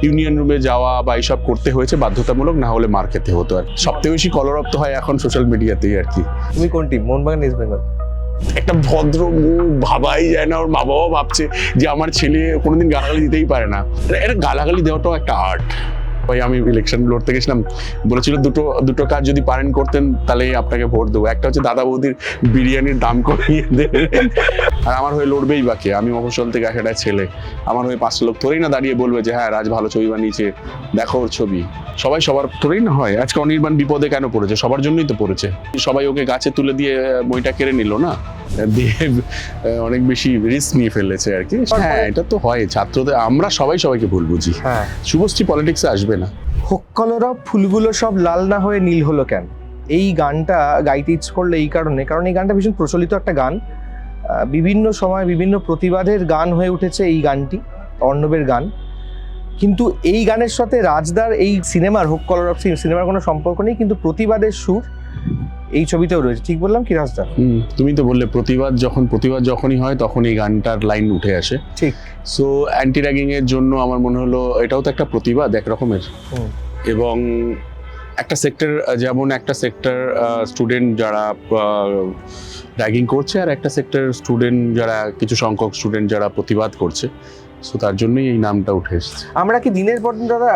Union রুমে যাওয়া বা এইসব করতে হয়েছে বাধ্যতামূলক, না হলে মার খেতে হতো। আর সবথেকে বেশি কলরব তো হয় এখন সোশ্যাল মিডিয়াতেই আর কি। তুমি কোন টিম, মোহনবাগান ইস্ট বেঙ্গল? একটা ভদ্র মুখ ভাবাই যায় না, ওর মা বাবা ভাবছে যে আমার ছেলে কোনোদিন গালাগালি দিতেই পারে না। এটা গালাগালি দেওয়াটাও একটা আর্ট। ভাই আমি ইলেকশন লড়তে গেছিলাম, বলেছিল দুটো কাজ যদি পারেন করতেন তাহলে আপনাকে ভোট দেবো। একটা হচ্ছে দাদা বৌদির বিরিয়ানির দাম কমিয়ে দেবেন, আর আমার হয়ে লড়বেই বাকি। আমি মফস্বল থেকে আসা একটা ছেলে, আমার হয়ে 5টা লোক থোড়েই না দাঁড়িয়ে বলবে যে হ্যাঁ রাজ ভালো ছবি বানিয়েছে, দেখো ওর ছবি। সবাই সবার থোড়েই না হয়। আজকে অনির্বাণ বিপদে কেন পড়েছে? সবার জন্যই তো পড়েছে। সবাই ওকে গাছে তুলে দিয়ে বইটা কেড়ে নিল না, দিয়ে অনেক বেশি রিস্ক নিয়ে ফেলেছে আর কি। হ্যাঁ এটা তো হয়, ছাত্রদের আমরা সবাইকে ভুল বুঝি। হ্যাঁ, শুভশ্রী পলিটিক্সে আসবে না। হোক কলরব ফুলগুলো সব লাল না হয়ে নীল হলো কেন? এই গানটা গাইতে ইচ্ছে করলো এই কারণে, কারণ এই গানটা ভীষণ প্রচলিত একটা গান। বিভিন্ন সময় বিভিন্ন প্রতিবাদের গান হয়ে উঠেছে এই গানটি, অর্ণবের গান। কিন্তু এই গানের সাথে রাজদার এই সিনেমার, হোক কলরব সিনেমার কোনো সম্পর্ক নেই, কিন্তু প্রতিবাদের সুর এই ছবিতেও রয়েছে। ঠিক বললাম কি রাজদা? তুমি তো বললে প্রতিবাদ যখনই হয় তখন এই গানটার লাইন উঠে আসে। ঠিক। সো অ্যান্টি র্যাগিং এর জন্য আমার মনে হলো এটাও তো একটা প্রতিবাদ এক রকমের। এবং একটা সেক্টর, যেমন একটা সেক্টর স্টুডেন্ট যারা র্যাগিং করছে, আর একটা সেক্টর স্টুডেন্ট যারা, কিছু সংখ্যক স্টুডেন্ট যারা প্রতিবাদ করছে। সো তার জন্যই এই নামটা উঠে এসেছে। আমরা কি দিনের পর দিন দাদা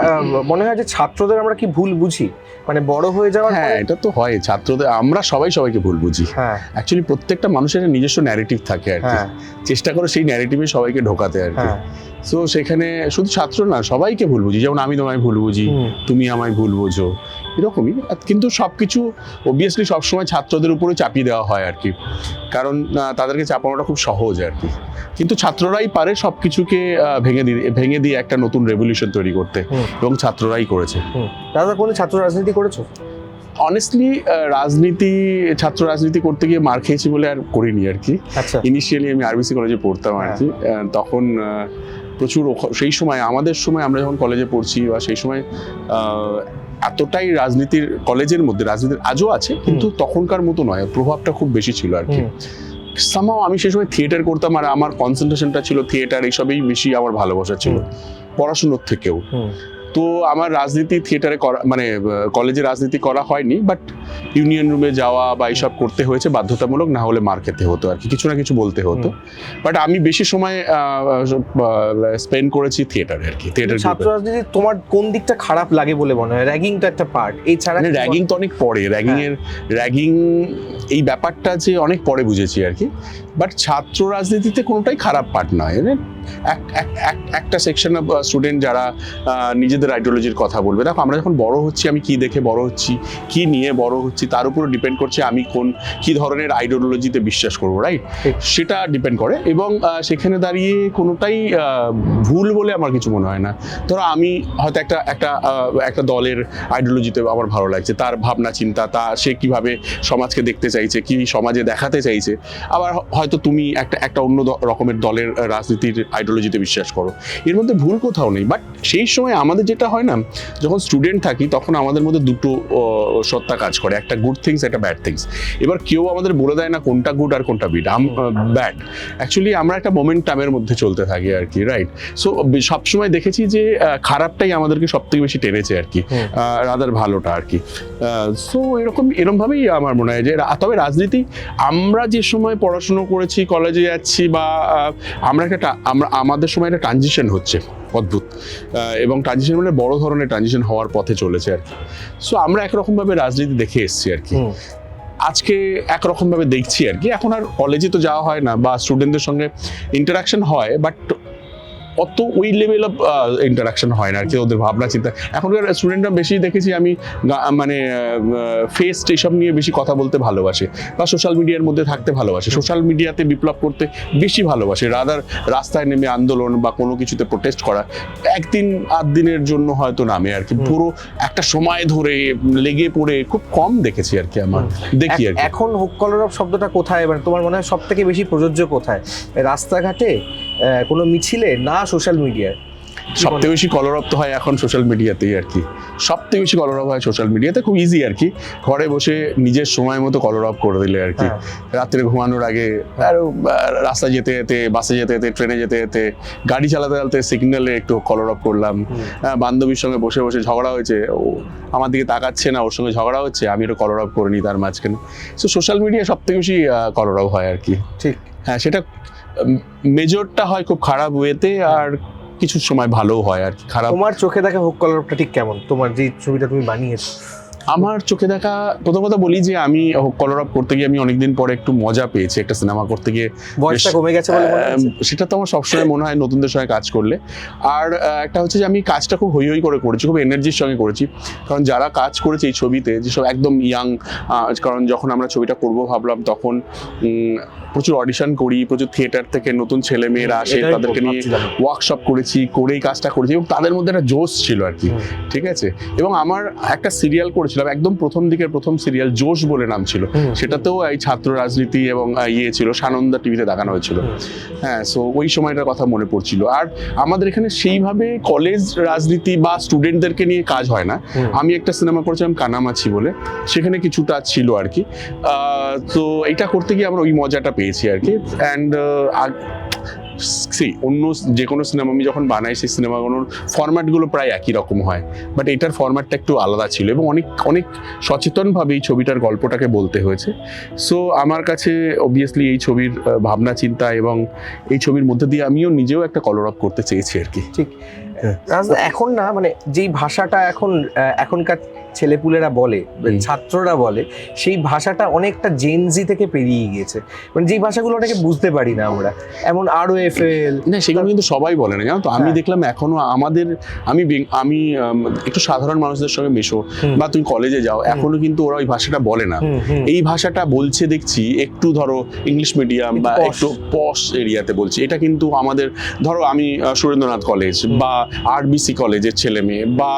মনে হয় যে ছাত্রদের আমরা কি ভুল বুঝি, মানে বড় হয়ে যাওয়ার? হ্যাঁ এটা তো হয়, ছাত্রদের আমরা সবাইকে ভুল বুঝি। হ্যাঁ, অ্যাকচুয়ালি প্রত্যেকটা মানুষের নিজস্ব ন্যারেটিভ থাকে আর কি, চেষ্টা করে সেই ন্যারেটিভে সবাইকে ঢোকাতে আর কি। সো সেখানে শুধু ছাত্র না, সবাইকে ভুল বুঝি। যেমন আমি তোমায় ভুল বুঝি, তুমি আমায় ভুল বোঝো, এরকমই। কিন্তু সবকিছু অবভিয়াসলি সবসময় ছাত্রদের উপরে চাপিয়ে দেওয়া হয় আর কি, কারণ তাদেরকে চাপানোটা খুব সহজ আর কি। কিন্তু ছাত্ররাই পারে সবকিছুকে ভেঙে দিয়ে একটা নতুন রেভলিউশন তৈরি করতে, এবং ছাত্ররাই করেছে। দাদা কোনো ছাত্র রাজনীতি করেছো? অনেস্টলি ছাত্র রাজনীতি করতে গিয়ে মার খেয়েছি বলে আর করিনি আর কি। ইনিশিয়ালি আমি আরবিসি কলেজে পড়তাম আর কি, তখন প্রচুর সেই সময় আমাদের সময় আমরা যখন কলেজে পড়ছি বা সেই সময় এতটাই রাজনীতির, কলেজের মধ্যে রাজনীতির আজও আছে কিন্তু তখনকার মতো নয়, প্রভাবটা খুব বেশি ছিল আর কি। সামহাও আমি সেই সময় থিয়েটার করতাম, আর আমার কনসেন্ট্রেশনটা ছিল থিয়েটার, এইসবই বেশি আমার ভালোবাসা ছিল পড়াশোনার থেকেও। তো আমার রাজনীতি থিয়েটারে করা, মানে কলেজে রাজনীতি করা হয়নি, বাট ইউনিয়ন রুমে যাওয়া বা এইসব করতে হয়েছে বাধ্যতামূলক, না হলে মার খেতে হতো আর কি, কিছু না কিছু বলতে হতো। বাট আমি বেশি সময় স্পেন্ড করেছি থিয়েটারে আর কি। ছাত্র রাজনীতি তোমার কোন দিকটা খারাপ লাগে বলে মনে হয়? র্যাগিং তো একটা পার্ট, এছাড়া র্যাগিং তো অনেক পরে, র্যাগিং এই ব্যাপারটা যে অনেক পরে বুঝেছি আর কি। বাট ছাত্র রাজনীতিতে কোনোটাই খারাপ পার্ট নয়। একটা সেকশন অফ স্টুডেন্ট যারা নিজেদের আইডিওলজির কথা বলবে। দেখো আমরা যখন বড় হচ্ছি, আমি কি দেখে বড় হচ্ছি, কি নিয়ে বড় হচ্ছি, তার উপর ডিপেন্ড করছে আমি কি ধরনের আইডিওলজিতে বিশ্বাস করবো, রাইট? সেটা ডিপেন্ড করে, এবং সেখানে দাঁড়িয়ে কোনোটাই ভুল বলে আমার কিছু মনে হয় না। ধরো আমি হয়তো একটা দলের আইডিওলজিতে আমার ভালো লাগছে, তার ভাবনা চিন্তা, সে কিভাবে সমাজকে দেখতে চাইছে, কি সমাজে দেখাতে চাইছে। আবার হয়তো তুমি একটা অন্য রকমের দলের রাজনীতির আইডিওলজিতে বিশ্বাস করো, এর মধ্যে ভুল কোথাও নেই। বাট সেই সময় আমাদের যেটা হয় না, যখন স্টুডেন্ট থাকি তখন আমাদের মধ্যে দুটো সত্তা কাজ করে, একটা গুড থিংস, একটা ব্যাড থিংস। এবার কেউ আমাদের বলে দেয় না কোনটা গুড আর কোনটা ব্যাড। অ্যাকচুয়ালি আমরা একটা মোমেন্টামের মধ্যে চলতে থাকি আর কি, রাইট? সো সবসময় দেখেছি যে খারাপটাই আমাদেরকে সব থেকে বেশি টেনেছে আর কি, রাদার ভালোটা আর কি। সো এরকমভাবেই আমার মনে হয় যে, তবে রাজনীতি আমরা যে সময় পড়াশুনো করেছি, কলেজে যাচ্ছি, বা আমাদের সময় একটা ট্রানজিশন হচ্ছে অদ্ভুত, এবং ট্রানজিশন মানে বড় ধরনের ট্রানজিশন হওয়ার পথে চলেছে আর কি। সো আমরা একরকমভাবে রাজনীতি দেখে এসেছি আর কি, আজকে একরকমভাবে দেখছি আর কি। এখন আর কলেজে তো যাওয়া হয় না, বা স্টুডেন্টদের সঙ্গে ইন্টারাকশন হয়, বাট অত ওই লেভেল অফ ইন্টারাকশন হয় না আর কি, ওদের ভাবনা চিন্তা। এখনকার স্টুডেন্টরা বেশি দেখেছি আমি, মানে ফেস্ট এইসব নিয়ে বেশি কথা বলতে ভালোবাসে, বা সোশ্যাল মিডিয়ার মধ্যে থাকতে ভালোবাসে, সোশ্যাল মিডিয়াতে বিপ্লব করতে বেশি ভালোবাসে, রাদার রাস্তায় নেমে আন্দোলন বা কোনো কিছুতে প্রোটেস্ট করা একদিন আধ দিনের জন্য হয়তো নামে আর কি। পুরো একটা সময় ধরে লেগে পড়ে খুব কম দেখেছি আর কি, আমার দেখি আর কি। এখন হোক কলরব শব্দটা কোথায়, মানে তোমার মনে হয় সব থেকে বেশি প্রযোজ্য কোথায়? রাস্তাঘাটে, কোনো মিছিলে, না সোশ্যাল মিডিয়ায়? সব থেকে বেশি কলরব তো হয় এখন সোশ্যাল মিডিয়াতেই আর কি, সব থেকে বেশি কলরব হয় সোশ্যাল মিডিয়াতে। খুব ইজি আর কি, ঘরে বসে নিজের সময় মতো কলরব করে দিলে আর কি। রাত্রে ঘুমানোর আগে আর রাস্তায় যেতে যেতে, বাসে যেতে যেতে, ট্রেনে যেতে যেতে, গাড়ি চালাতে চালাতে সিগন্যালে একটু কলরব করলাম। বান্ধবীর সঙ্গে বসে বসে ঝগড়া হয়েছে, ও আমার দিকে তাকাচ্ছে না, ওর সঙ্গে ঝগড়া হচ্ছে, আমি একটু কলরব করে নিই তার মাঝখানে। সো সোশ্যাল মিডিয়া সব থেকে বেশি কলরব হয় আর কি। ঠিক, হ্যাঁ, সেটা মেজরটা হয় খুব খারাপ ওয়েতে, আর কিছু সময় ভালোও হয় আর কি। খারাপ, তোমার চোখে দেখা হোক কলরবটা ঠিক কেমন? তোমার যে ছবিটা তুমি বানিয়েছো। আমার চোখে দেখা, প্রথম কথা বলি যে আমি কলরব করতে গিয়ে আমি অনেকদিন পরে একটু মজা পেয়েছি একটা সিনেমা করতে গিয়ে। বয়সটা কমে গেছে বলে মনে হচ্ছে? সেটা তো আমার সবসময় মনে হয় নতুনদের সঙ্গে কাজ করলে। আর একটা হচ্ছে যে আমি কাজটা খুব হই হই করে করেছি, খুব এনার্জির সঙ্গে করেছি। কারণ যারা কাজ করেছে এই ছবিতে, যেসব একদম ইয়াং, কারণ যখন আমরা ছবিটা করবো ভাবলাম তখন প্রচুর অডিশন করি, প্রচুর থিয়েটার থেকে নতুন ছেলে মেয়েরা আসে, তাদেরকে নিয়ে ওয়ার্কশপ করেছি, করেই কাজটা করেছি, এবং তাদের মধ্যে একটা জোশ ছিল আর কি। ঠিক আছে, এবং আমার একটা সিরিয়াল করেছিলাম একদম প্রথম দিকের প্রথম সিরিয়াল, জোশ বলে নাম ছিল, সেটাতেও এই ছাত্র রাজনীতি এবং ইয়ে ছিল, সানন্দা টিভিতে দেখানো হয়েছিল। হ্যাঁ, সো ওই সময়টার কথা মনে পড়ছিল। আর আমাদের এখানে সেইভাবে কলেজ রাজনীতি বা স্টুডেন্টদেরকে নিয়ে কাজ হয় না। আমি একটা সিনেমা করেছিলাম কানামাছি বলে, সেখানে কিছুটা ছিল আর কি। তো এইটা করতে গিয়ে আমরা ওই মজাটা পেয়েছি আর কি। অ্যান্ড অন্য যে কোনো সিনেমা আমি যখন বানাই, সেই সিনেমাগুলোর ফরম্যাটগুলো প্রায় একই রকম হয়, বাট এটার ফরম্যাটটা একটু আলাদা ছিল, এবং অনেক অনেক সচেতনভাবে এই ছবিটার গল্পটাকে বলতে হয়েছে। সো আমার কাছে অবভিয়াসলি এই ছবির ভাবনা চিন্তা এবং এই ছবির মধ্যে দিয়ে আমিও নিজেও একটা কলরব করতে চেয়েছি আর কি। ঠিক, এখন না মানে যেই ভাষাটা এখনকার ছেলেপুলেরা বলে, ছাত্ররা বলে, সেই ভাষাটা অনেকটা জেনজি থেকে পেরিয়ে গিয়েছে। মানে যেই ভাষাগুলো অনেকে বুঝতে পারি না আমরা, এমন ROFL না, সেগুলো কিন্তু সবাই বলে না, জানো তো। আমি দেখলাম এখনো আমাদের, আমি একটু সাধারণ মানুষদের সঙ্গে মেশো বা তুমি কলেজে যাও, এখনো কিন্তু ওরা ওই ভাষাটা বলে না। এই ভাষাটা বলছে দেখছি একটু, ধরো ইংলিশ মিডিয়াম বা একটু পশ এরিয়াতে বলছে। এটা কিন্তু আমাদের, ধরো আমি সুরেন্দ্রনাথ কলেজ বা RBC কলেজের ছেলে মেয়ে বা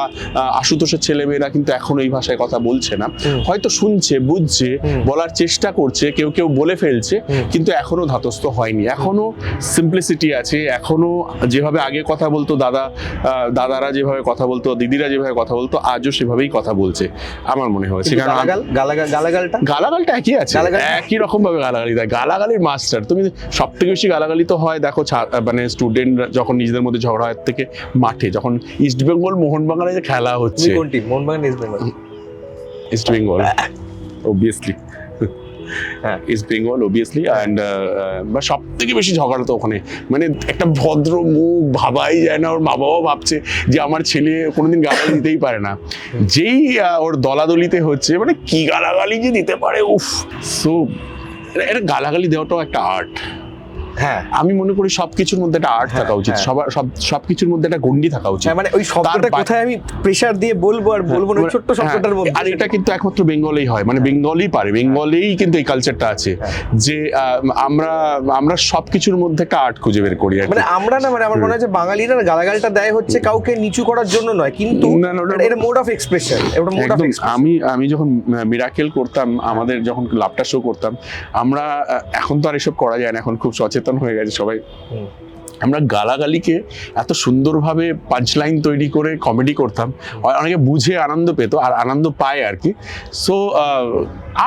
আশুতোষের ছেলে মেয়েরা কিন্তু এখনো এই ভাষায় কথা বলছে না। হয়তো শুনছে, বুঝছে, বলার চেষ্টা করছে, কেউ কেউ বলে ফেলছে, কিন্তু এখনো ধাতস্থ হয়নি। এখনো সিম্পলিসিটি আছে, এখনো যেভাবে আগে কথা বলতো দাদারা যেভাবে কথা বলতো, দিদিরা যেভাবে কথা বলতো, আজও সেভাবেই কথা বলছে আমার মনে হয়েছে। কারণ গালাগালটা একই আছে, একই রকম ভাবে গালাগালি দেয়। গালাগালির মাস্টার তুমি। সব থেকে বেশি গালাগালি তো হয় দেখো মানে স্টুডেন্ট যখন নিজেদের মধ্যে ঝগড়া হয় থেকে মাঠে, যখন ইস্টবেঙ্গল মোহনবাগানে যে খেলা হচ্ছে, east Bengal obviously, east Bengal obviously. And বা সব থেকে বেশি ঝগড়া তো ওখানে, মানে একটা ভদ্র মুখ ভাবাই যায় না। ওর মা বাবাও ভাবছে যে আমার ছেলে কোনোদিন গালাগালি দিতেই পারে না, যেই ওর দলাদলিতে হচ্ছে, মানে কি গালাগালি যে দিতে পারে, উফ। সো এটা গালাগালি দেওয়াটাও একটা আর্ট। হ্যাঁ, আমি মনে করি সবকিছুর মধ্যে একটা আর্ট থাকা উচিত, সবকিছুর মধ্যে একটা গণ্ডি থাকা উচিত। মানে ওই শব্দটা কোথায় আমি প্রেসার দিয়ে বলবো আর বলবো না, ছোট্ট শব্দটার মধ্যে। আর এটা কিন্তু একমাত্র বেঙ্গলেই হয়, মানে বেঙ্গলেই পারে, বেঙ্গলেই কিন্তু এই কালচারটা আছে যে আমরা সবকিছুর মধ্যে একটা আর্ট খুঁজে বের করি। মানে আমরা না, মানে আমার মনে হয় যে বাঙালিরা গালাগালটা দেয় হচ্ছে কাউকে নিচু করার জন্য নয়, কিন্তু এটা মোড অফ এক্সপ্রেশন। আমি যখন মিরাকেল করতাম, আমাদের যখন লাভটা শো করতাম, আমরা এখন তো আর এসব করা যায় না, এখন খুব সচেতন হয়ে গেছে সবাই। আমরা গালাগালিকে এত সুন্দরভাবে পাঞ্চলাইন তৈরি করে কমেডি করতাম, অনেকে বুঝে আনন্দ পেত আর আনন্দ পায় আর কি। সো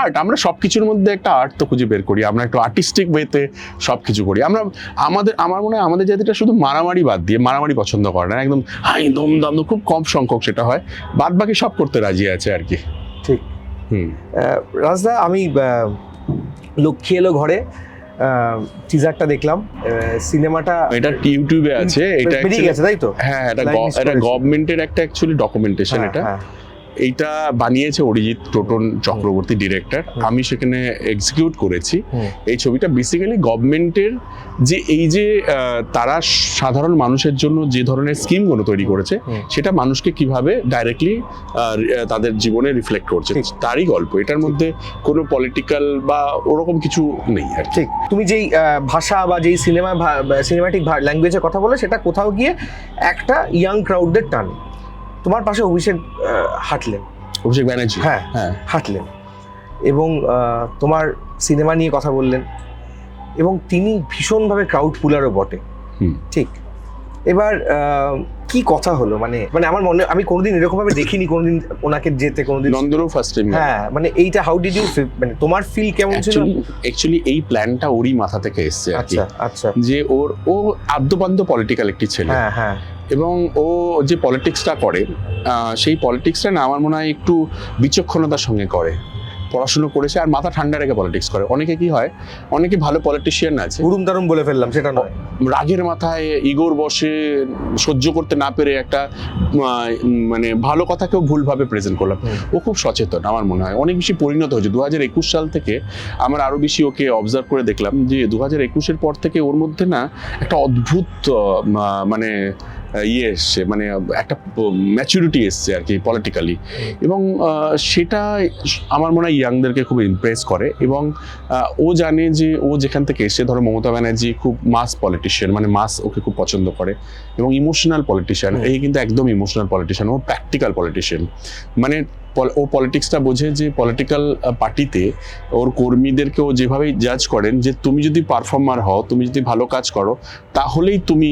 আর্ট, আমরা সব কিছুর মধ্যে একটা আর্ট তো খুঁজে বের করি, আমরা একটু আর্টিস্টিক ওয়েতে সব কিছু করি। আমার মনে হয় আমাদের জাতিটা শুধু মারামারি বাদ দিয়ে, মারামারি পছন্দ করে না, একদম হাই দম দাম, খুব কম সংখ্যক সেটা হয়, বাদ বাকি সব করতে রাজি আছে আর কি। ঠিক। রাজদা, আমি লক্ষ্মী এলো ঘরে টিজারটা দেখলাম, সিনেমাটা এটা ইউটিউবে আছে, এটা বেরিয়ে গেছে তাই তো? হ্যাঁ, এটা গভর্নমেন্টের একটা অ্যাকচুয়ালি ডকুমেন্টেশন। এটা এইটা বানিয়েছে অরিজিৎ টোটন চক্রবর্তী ডিরেক্টর, আমি সেখানে এক্সিকিউট করেছি। এই ছবিটা বেসিক্যালি গভর্নমেন্টের যে এই যে তারা সাধারণ মানুষের জন্য যে ধরনের স্কিমগুলো তৈরি করেছে, সেটা মানুষকে কিভাবে ডাইরেক্টলি তাদের জীবনে রিফ্লেক্ট করছে, তারই গল্প। এটার মধ্যে কোনো পলিটিক্যাল বা ওরকম কিছু নেই আর। ঠিক, তুমি যেই ভাষা বা যেই সিনেমাটিক ল্যাঙ্গুয়েজের কথা বলে, সেটা কোথাও গিয়ে একটা ইয়াং ক্রাউডদের টান। তোমার পাশে অভিষেক ব্যানার্জি হ্যাঁ হাঁটলেন এবং তোমার সিনেমা নিয়ে কথা বললেন, এবং তিনি ভীষণভাবে ক্রাউড পুলারও বটে। ঠিক, এবার কি কথা হলো, মানে আমার মনে, আমি কোনোদিন এরকম ভাবে দেখিনি কোনোদিন ওনাকে যেতে, কোনোদিন নন্দনও ফার্স্ট টাইম। হ্যাঁ, মানে এইটা হাউ ডিড ইউ ফিল, মানে তোমার ফিল কেমন ছিল? অ্যাকচুয়ালি এই প্ল্যানটা ওরই মাথা থেকে এসেছে আর কি। আচ্ছা আচ্ছা, যে ও আদ্যপান্ত পলিটিক্যাল একটি ছেলে, হ্যাঁ হ্যাঁ, এবং ও যে পলিটিক্সটা করে সেই পলিটিক্সটা না আমার মনে হয় একটু বিচক্ষণতার সঙ্গে করে, পড়াশুনো করেছে আর মাথা ঠান্ডা রেখে পলিটিক্স করে। অনেকে কি হয়, অনেকে ভালো পলিটিশিয়ান আছে, উড়ুম দারুম বলে ফেললাম সেটা নয়, রাগের মাথায় ইগোর বসে সহ্য করতে না পেরে একটা মানে ভালো কথাকেও ভুলভাবে প্রেজেন্ট করলাম। ও খুব সচেতন আমার মনে হয়, অনেক বেশি পরিণত হয়েছে 2021 সাল থেকে। আমার আরো বেশি ওকে অবজার্ভ করে দেখলাম যে 2021-এর পর থেকে ওর মধ্যে না একটা অদ্ভুত মানে ইয়ে এসছে, মানে একটা ম্যাচুরিটি এসছে আর কি পলিটিক্যালি, এবং সেটা আমার মনে হয় ইয়াংদেরকে খুব ইমপ্রেস করে। এবং ও জানে যে ও যেখান থেকে এসে, ধরো মমতা ব্যানার্জি খুব মাস পলিটিশিয়ান, মানে মাস ওকে খুব পছন্দ করে, এবং ইমোশনাল পলিটিশিয়ান। এই কিন্তু একদম ইমোশনাল পলিটিশিয়ান, ও প্র্যাকটিক্যাল পলিটিশিয়ান। মানে ও পলিটিক্সটা বোঝে যে পলিটিক্যাল পার্টিতে ওর কর্মীদেরকে ও যেভাবেই জাজ করেন যে তুমি যদি পারফর্মার হও, তুমি যদি ভালো কাজ করো, তাহলেই তুমি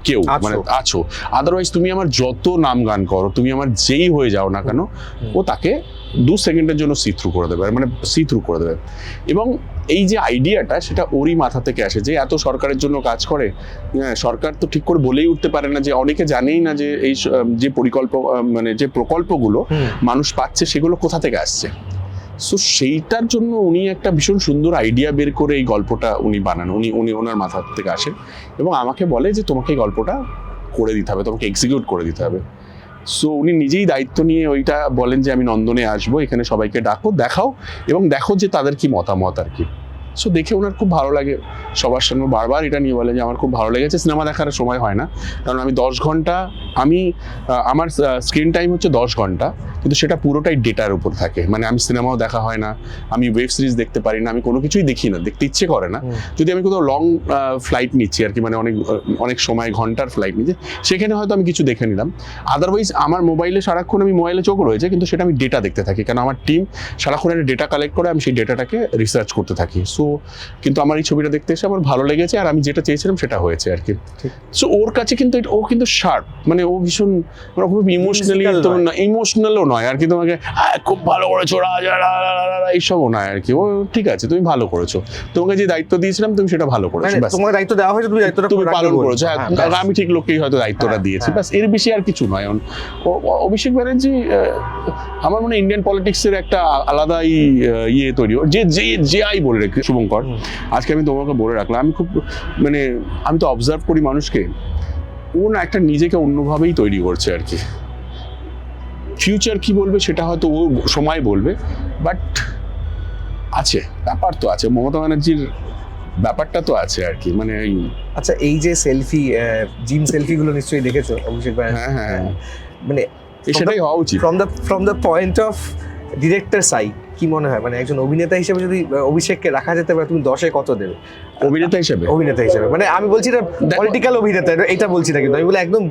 কেউ মানে আছো, আদারওয়াইজ তুমি আমার যত নাম গান করো, তুমি আমার যেই হয়ে যাও না কেন, ও তাকে 2 সেকেন্ডের জন্য সি থ্রু করে দেবে, মানে সি থ্রু করে দেবে। এবং এই যে আইডিয়াটা, সেটা ওরই মাথা থেকে আসে, যে এত সরকারের জন্য কাজ করে, সরকার তো ঠিক করে বলেই উঠতে পারে না, যে অনেকে জানেই না যে এই যে মানে যে প্রকল্পগুলো মানুষ পাচ্ছে সেগুলো কোথা থেকে আসছে। সো সেইটার জন্য উনি একটা ভীষণ সুন্দর আইডিয়া বের করে এই গল্পটা উনি বানান, উনি ওনার মাথা থেকে আসেন এবং আমাকে বলে যে তোমাকে এই গল্পটা করে দিতে হবে, তোমাকে এক্সিকিউট করে দিতে হবে। সো উনি নিজেই দায়িত্ব নিয়ে ওইটা বলেন যে আমি নন্দনে আসবো, এখানে সবাইকে দেখাও এবং দেখো যে তাদের কি মতামত আর কি। সো দেখে ওনার খুব ভালো লাগে, সবার সঙ্গে বারবার এটা নিয়ে বলে যে আমার খুব ভালো লেগেছে। সিনেমা দেখার সময় হয় না, কারণ আমি 10 ঘন্টা, আমার স্ক্রিন টাইম হচ্ছে 10 ঘন্টা, কিন্তু সেটা পুরোটাই ডেটার উপর থাকে। মানে আমি সিনেমাও দেখা হয় না, আমি ওয়েব সিরিজ দেখতে পারি না, আমি কোনো কিছুই দেখি না, দেখতে ইচ্ছে করে না। যদি আমি কোথাও লং ফ্লাইট নিচ্ছি আর কি, মানে অনেক সময় ঘন্টার ফ্লাইট নিচ্ছি, সেখানে হয়তো আমি কিছু দেখে নিলাম। আদারওয়াইজ আমার মোবাইলে সারাক্ষণ, আমি মোবাইলে চোখ রয়েছে, কিন্তু সেটা আমি ডেটা দেখতে থাকি, কারণ আমার টিম সারাক্ষণ একটা ডেটা কালেক্ট করে, আমি সেই ডেটাটাকে রিসার্চ করতে থাকি। সো কিন্তু আমার এই ছবিটা দেখতে এসে আমার ভালো লেগেছে, আর আমি যেটা চেয়েছিলাম সেটা হয়েছে আর কি। সো ওর কাছে কিন্তু ও কিন্তু শার্প, মানে ও ভীষণ খুব ইমোশনালও নয় আর কি, তোমাকে খুব ভালো করেছো এইসবও নয় আর কি। ও ঠিক আছে, তুমি ভালো করেছো, তোমাকে যে দায়িত্ব দিয়েছিলাম তুমি সেটা ভালো করেছো, তোমাকে দায়িত্ব দেওয়া হয়েছে, তুমি পালন করেছো। আমি ঠিক লোককেই হয়তো দায়িত্বটা দিয়েছি, ব্যাস, এর বেশি আর কিছু নয়। অভিষেক ব্যানার্জি আমার মনে হয় ইন্ডিয়ান পলিটিক্সের একটা আলাদাই ইয়ে তৈরি, যে আই বলে রেখে শুভঙ্কর, আজকে আমি তোমাকে বলে রাখলাম, আমি খুব মানে আমি তো অবজার্ভ করি মানুষকে, ও না একটা নিজেকে অন্যভাবেই তৈরি করছে আর কি। ফিউচার কি বলবে সেটা হয়তো ও সময় বলবে, বাট আছে, ব্যাপার তো আছে, মমতা ব্যানার্জির ব্যাপারটা তো আছে আর কি। মানে আচ্ছা, এই যে সেলফি, জিম সেলফি গুলো নিশ্চয়ই দেখেছো অভিষেক ব্যানার্জি? হ্যাঁ, মানে সেটাই হওয়া উচিত। From the point of director side, কি মনে হয়, মানে একজন অভিনেতা হিসেবে যদি অভিষেককে রাখা যেতে পারে, তুমি 10-এ কত দেবে? অভিনেতা হিসেবে মানে আমি বলছি না পলিটিক্যাল অভিনেতা, এটা বলছি না, কিন্তু আমি বলি একদম,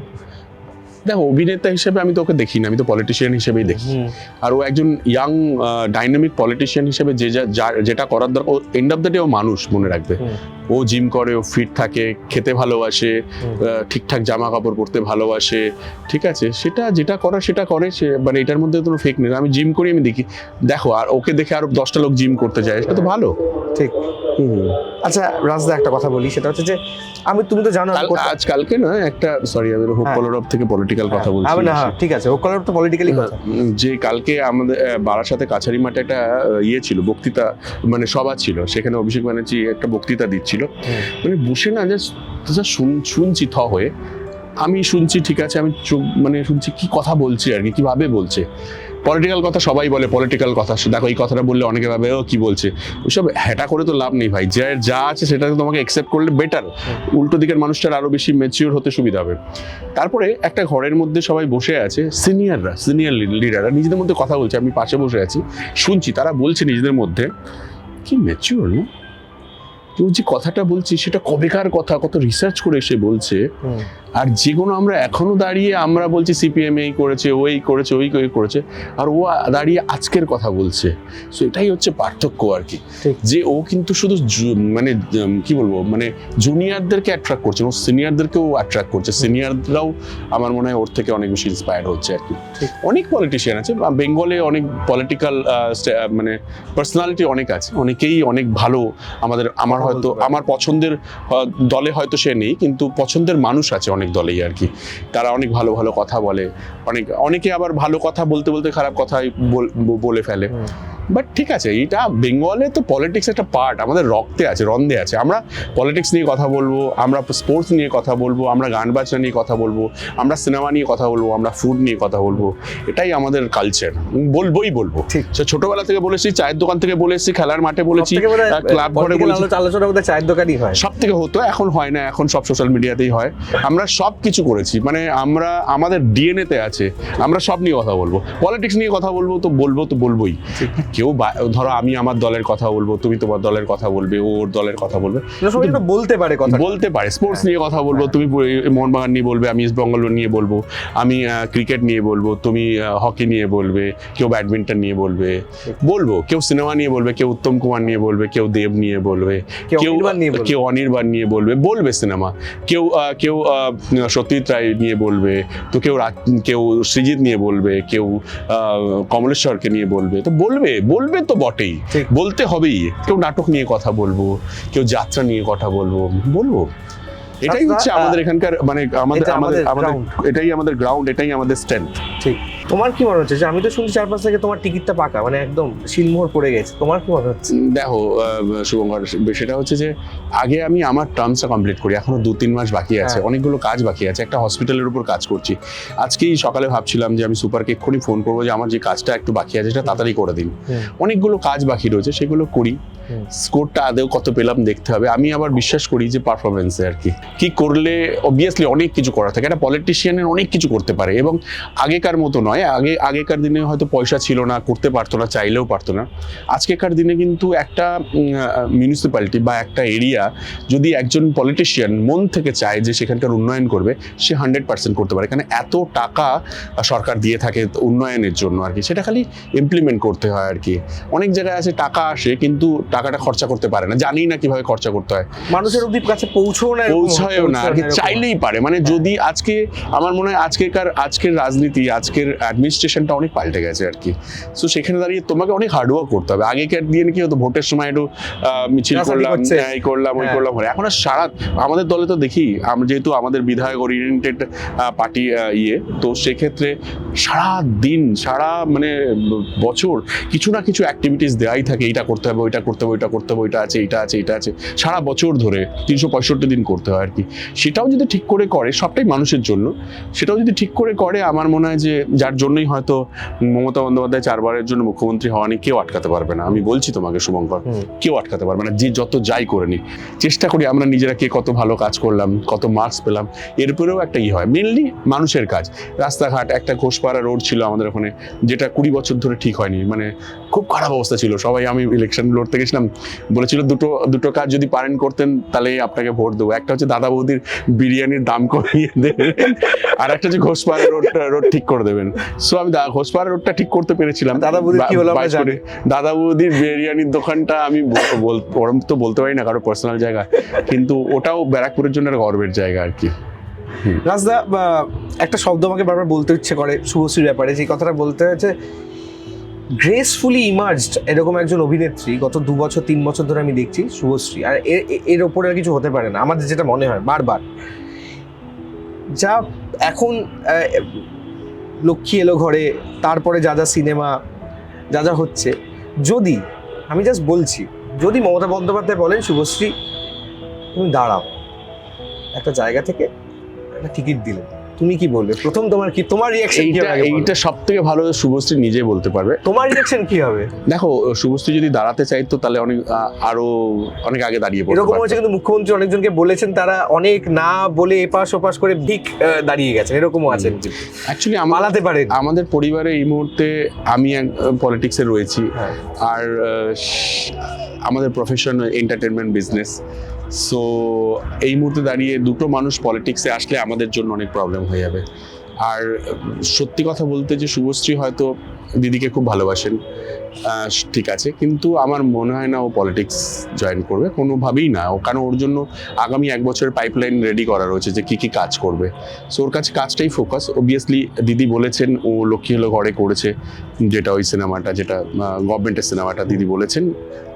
দেখো অভিনেতা হিসেবে আমি তো ওকে দেখি না, আমি তো পলিটিশিয়ান হিসেবেই দেখি। আর ও একজন ইয়াং ডাইনামিক পলিটিশিয়ান হিসেবে যেটা করার দরকার, এন্ড অফ দ্য ডে ও মানুষ, মনে রাখবে। ও জিম করে, ও ফিট থাকে, খেতে ভালোবাসে, ঠিকঠাক জামা কাপড় পরতে ভালোবাসে, ঠিক আছে, সেটা যেটা করার সেটা করে সে, মানে এটার মধ্যে কোনো ফেক নেই। আমি জিম করি, আমি দেখি, দেখো, আর ওকে দেখে আরো 10টা লোক জিম করতে যায়, সেটা তো ভালো। ঠিক। আচ্ছা রাজদা, একটা কথা বলি, সেটা হচ্ছে যে তুমি তো জানো কালকে না একটা, সরি আমি হোপ কলরব থেকে পলিটিক্যাল কথা বলছি না, ঠিক আছে, হোপ কলরব তো পলিটিক্যালি কথা, যে কালকে আমাদের বারাসাতে কাছারি মাঠে একটা ইয়ে ছিল, বক্তৃতা, মানে সভা ছিল, সেখানে অভিষেক ব্যানার্জি একটা বক্তৃতা দিচ্ছিল, মানে বসে না যা শুনছি হয়ে, আমি শুনছি, ঠিক আছে, আমি মানে শুনছি কি কথা বলছি আর কি, কিভাবে বলছে পলিটিক্যাল কথা। সবাই বলে পলিটিক্যাল কথা, দেখো এই কথাটা বললে অনেকে ভাবে ও কি বলছে, ওইসব হ্যাটা করে তো লাভ নেই ভাই, যা আছে সেটা তোমাকে অ্যাকসেপ্ট করলে বেটার, উল্টো দিকের মানুষটার আরো বেশি ম্যাচিওর হতে সুবিধা হবে। তারপরে একটা ঘরের মধ্যে সবাই বসে আছে, সিনিয়র লিডাররা নিজেদের মধ্যে কথা বলছে, আমি পাশে বসে আছি, শুনছি, তারা বলছে নিজেদের মধ্যে, কি ম্যাচিওর না, কেউ যে কথাটা বলছে সেটা কবেকার কথা, কত রিসার্চ করে এসে বলছে। আর যেগুলো আমরা এখনো দাঁড়িয়ে আমরা বলছি সিপিএম এই করেছে, ওই করেছে, ওই করেছে, আর ও দাঁড়িয়ে আজকের কথা বলছে। সো এটাই হচ্ছে পার্থক্য আর কি, যে ও কিন্তু শুধু মানে কি বলবো, মানে জুনিয়রদেরকে অ্যাট্রাক্ট করছে, ও সিনিয়রদেরকেও অ্যাট্রাক্ট করছে। সিনিয়ররাও আমার মনে হয় ওর থেকে অনেক বেশি ইন্সপায়ার্ড হচ্ছে আর কি। অনেক পলিটিশিয়ান আছে বেঙ্গলে, অনেক পলিটিক্যাল মানে পার্সোনালিটি অনেক আছে, অনেকেই অনেক ভালো। আমার হয়তো আমার পছন্দের দলে হয়তো সে নেই, কিন্তু পছন্দের মানুষ আছে অনেক দলেই আর কি। তারা অনেক ভালো ভালো কথা বলে, অনেকে আবার ভালো কথা বলতে বলতে খারাপ কথাই বলে ফেলে। বাট ঠিক আছে, এটা বেঙ্গলে তো পলিটিক্স একটা পার্ট, আমাদের রক্তে আছে, রন্ধে আছে। আমরা পলিটিক্স নিয়ে কথা বলবো, আমরা স্পোর্টস নিয়ে কথা বলবো, আমরা গান বাজনা নিয়ে কথা বলবো, আমরা সিনেমা নিয়ে কথা বলবো, আমরা ফুড নিয়ে কথা বলবো। এটাই আমাদের কালচার, বলবো। ছোটবেলা থেকে বলেছি, চায়ের দোকান থেকে বলেছি, খেলার মাঠে বলেছি, ক্লাব ঘরে বলেছি, আলোচনা বোধহয় চায়ের দোকানই হয়, সব থেকে হতো। এখন হয় না, এখন সব সোশ্যাল মিডিয়াতেই হয়। আমরা সব কিছু করেছি, মানে আমরা আমাদের ডিএনএতে আছে, আমরা সব নিয়ে কথা বলবো। পলিটিক্স নিয়ে কথা বলবো তো বলবোই। কেউ ধরো আমি আমার দলের কথা বলবো, তুমি তোমার দলের কথা বলবে, ওর দলের কথা বলবে, বলতে পারে। স্পোর্টস নিয়ে কথা বলবো, তুমি মোহনবাগান নিয়ে বলবে, আমি ইস্ট বেঙ্গল নিয়ে বলবো, আমি ক্রিকেট নিয়ে বলবো, তুমি হকি নিয়ে বলবে, কেউ ব্যাডমিন্টন নিয়ে বলবে। কেউ সিনেমা নিয়ে বলবে, কেউ উত্তম কুমার নিয়ে বলবে, কেউ দেব নিয়ে বলবে, কেউ অনির্বাণ নিয়ে বলবে সিনেমা, কেউ সত্যজিৎ রায় নিয়ে বলবে, তো কেউ সৃজিত নিয়ে বলবে, কেউ কমলেশ্বরকে নিয়ে বলবে। তো বলবে তো বটেই, বলতে হবেই। কেউ নাটক নিয়ে কথা বলবো, কেউ যাত্রা নিয়ে কথা বলবো। এটাই হচ্ছে আমাদের এখানকার, মানে আমাদের এটাই আমাদের গ্রাউন্ড, এটাই আমাদের স্ট্রেংথ। ঠিক। তোমার কি মনে হচ্ছে? যে আমি তো শুনছি চারপাশ থেকে তোমার টিকিটটা পাকা, মানে একদম শিলমোহর পড়ে গেছে, তোমার কি মনে হচ্ছে? দেখো শুভঙ্কর, সেটা হচ্ছে যে আগে আমি আমার টার্মসটা কমপ্লিট করি, এখনো 2-3 মাস বাকি আছে, অনেকগুলো কাজ বাকি আছে। একটা হসপিটালের উপর কাজ করছি। আজকেই সকালে ভাবছিলাম যে আমি সুপারকে এক্ষুনি ফোন করবো যে আমার যে কাজটা একটু বাকি আছে সেটা তাড়াতাড়ি করে দিন। অনেকগুলো কাজ বাকি রয়েছে, সেগুলো করি। স্কোরটা আদেও কত পেলাম দেখতে হবে। আমি আবার বিশ্বাস করি যে পারফরমেন্সে আর কি করলে অবভিয়াসলি অনেক কিছু করা থাকে। একটা পলিটিশিয়ানের অনেক কিছু করতে পারে, এবং আগেকার মতো নয়। আগেকার দিনে হয়তো পয়সা ছিল না, করতে পারতো না, চাইলেও পারতো না। আজকেকার দিনে কিন্তু একটা মিউনিসিপ্যালিটি বা একটা এরিয়া যদি একজন পলিটিশিয়ান মন থেকে চায় যে সেখানকার উন্নয়ন করবে, সে 100% করতে পারে। কারণ এত টাকা সরকার দিয়ে থাকে উন্নয়নের জন্য আর কি, সেটা খালি ইমপ্লিমেন্ট করতে হয় আর কি। অনেক জায়গায় আছে টাকা আসে কিন্তু টাকাটা খরচা করতে পারে না, জানি না কিভাবে খরচা করতে হয়, মানুষের অবধি কাছে পৌঁছায়ও না আর কি। চাইলেই পারে, মানে যদি আজকে আমার মনে হয় আজকের রাজনীতি, আজকের অ্যাডমিনিস্ট্রেশনটা অনেক পাল্টে গেছে আর কি। সো সেখানে দাঁড়িয়ে তোমাকে অনেক হার্ডওয়ার্ক করতে হবে। আগেকার দিনে কি হতো, ভোটের সময় একটু মিছিল করলাম, এই করলাম, ওই করলাম, এখন আর আমাদের দলে তো দেখি, যেহেতু আমাদের বিধায়ক ওরিয়েন্টেড পার্টি তো সেক্ষেত্রে সারা মানে বছর কিছু না কিছু অ্যাক্টিভিটিস দেওয়াই থাকে। এইটা করতে হবে, ওইটা করতে হবে, ওইটা করতে হবে, ওইটা আছে, এইটা আছে, সারা বছর ধরে 365 দিন করতে হয় আর কি। সেটাও যদি ঠিক করে করে, সবটাই মানুষের জন্য, সেটাও যদি ঠিক করে করে, আমার মনে হয় যে যার জন্যই হয়তো মমতা বন্দ্যোপাধ্যায় 4 বারের জন্য মুখ্যমন্ত্রী হওয়া নিয়ে কেউ আটকাতে পারবে না। আমি বলছি তোমাকে শুভঙ্কর, কেউ আটকাতে পারবে না। যে যত যাই করে নি, চেষ্টা করি আমরা নিজেরা কে কত ভালো কাজ করলাম, কত মার্কস পেলাম, এরপরেও একটা হয় মেনলি মানুষের কাজ। রাস্তাঘাট, একটা ঘোষপাড়া রোড ছিল আমাদের ওখানে, যেটা 20 বছর ধরে ঠিক হয়নি, মানে খুব খারাপ অবস্থা ছিল। সবাই, আমি ইলেকশন লড়তে গেছিলাম, বলেছিল দুটো কাজ যদি পারেন করতেন তাহলে আপনাকে ভোট দেবো। একটা হচ্ছে দাদা বৌদির বিরিয়ানির দাম কমিয়ে দেবেন, আর একটা হচ্ছে ঘোষপাড়া রোড ঠিক করে দেবেন। সো আমি ঘোষপাড়া রোডটা ঠিক করতে পেরেছিলাম। দাদা বৌদির বিরিয়ানির দোকানটা আমি ওরম তো বলতে পারি না কারো পার্সোনাল জায়গা, কিন্তু ওটাও ব্যারাকপুরের জন্য একটা গর্বের জায়গা আর কি। রাজদা, একটা শব্দ আমাকে বারবার বলতে ইচ্ছে করে শুভশ্রীর ব্যাপারে, যে কথাটা বলতে হয়েছে, গ্রেসফুলি ইমার্জড এরকম একজন অভিনেত্রী গত 2-3 বছর ধরে আমি দেখছি শুভশ্রী, আর এর ওপরে আর কিছু হতে পারে না আমাদের যেটা মনে হয় বারবার। যা এখন লক্ষ্মী এলো ঘরে, তারপরে যা সিনেমা যা হচ্ছে, যদি আমি জাস্ট বলছি, যদি মমতা বন্দ্যোপাধ্যায় বলেন শুভশ্রী তুমি দাঁড়াও, একটা জায়গা থেকে একটা টিকিট দিলেন, তুমি কি বলবে? প্রথম তোমার রিঅ্যাকশন কি হবে? এইটা সব থেকে ভালো শুভশ্রী নিজে বলতে পারবে। তোমার রিঅ্যাকশন কি হবে? দেখো, শুভশ্রী যদি দাঁড়াতে চাইতো তাহলে আরো অনেক আগে দাঁড়িয়ে পড়তো। এরকম হচ্ছে, কিন্তু মুখ্যমন্ত্রী অনেকজনকে বলেছেন, তারা অনেক না বলে এপাশ ওপাশ করে ঠিক দাঁড়িয়ে গেছেন, এরকমও আছেন। অ্যাকচুয়ালি মালাতে পারে। আমাদের পরিবারে এই মুহূর্তে আমি পলিটিক্সে রয়েছি, আর আমাদের প্রফেশন এন্টারটেনমেন্ট বিজনেস। সো এই মুহূর্তে দাঁড়িয়ে দুটো মানুষ পলিটিক্সে আসলে আমাদের জন্য অনেক প্রবলেম হয়ে যাবে। আর সত্যি কথা বলতে যে শুভশ্রী হয়তো দিদিকে খুব ভালোবাসেন, ঠিক আছে, কিন্তু আমার মনে হয় না ও পলিটিক্স জয়েন করবে, কোনোভাবেই না। কারণ ওর জন্য আগামী 1 বছরের পাইপলাইন রেডি করা রয়েছে যে কি কাজ করবে। সো ওর কাছে কাজটাই ফোকাস। অবভিয়াসলি দিদি বলেছেন ও লক্ষ্মী হলো ঘরে করেছে, যেটা ওই সিনেমাটা, যেটা গভর্নমেন্টের সিনেমাটা দিদি বলেছেন,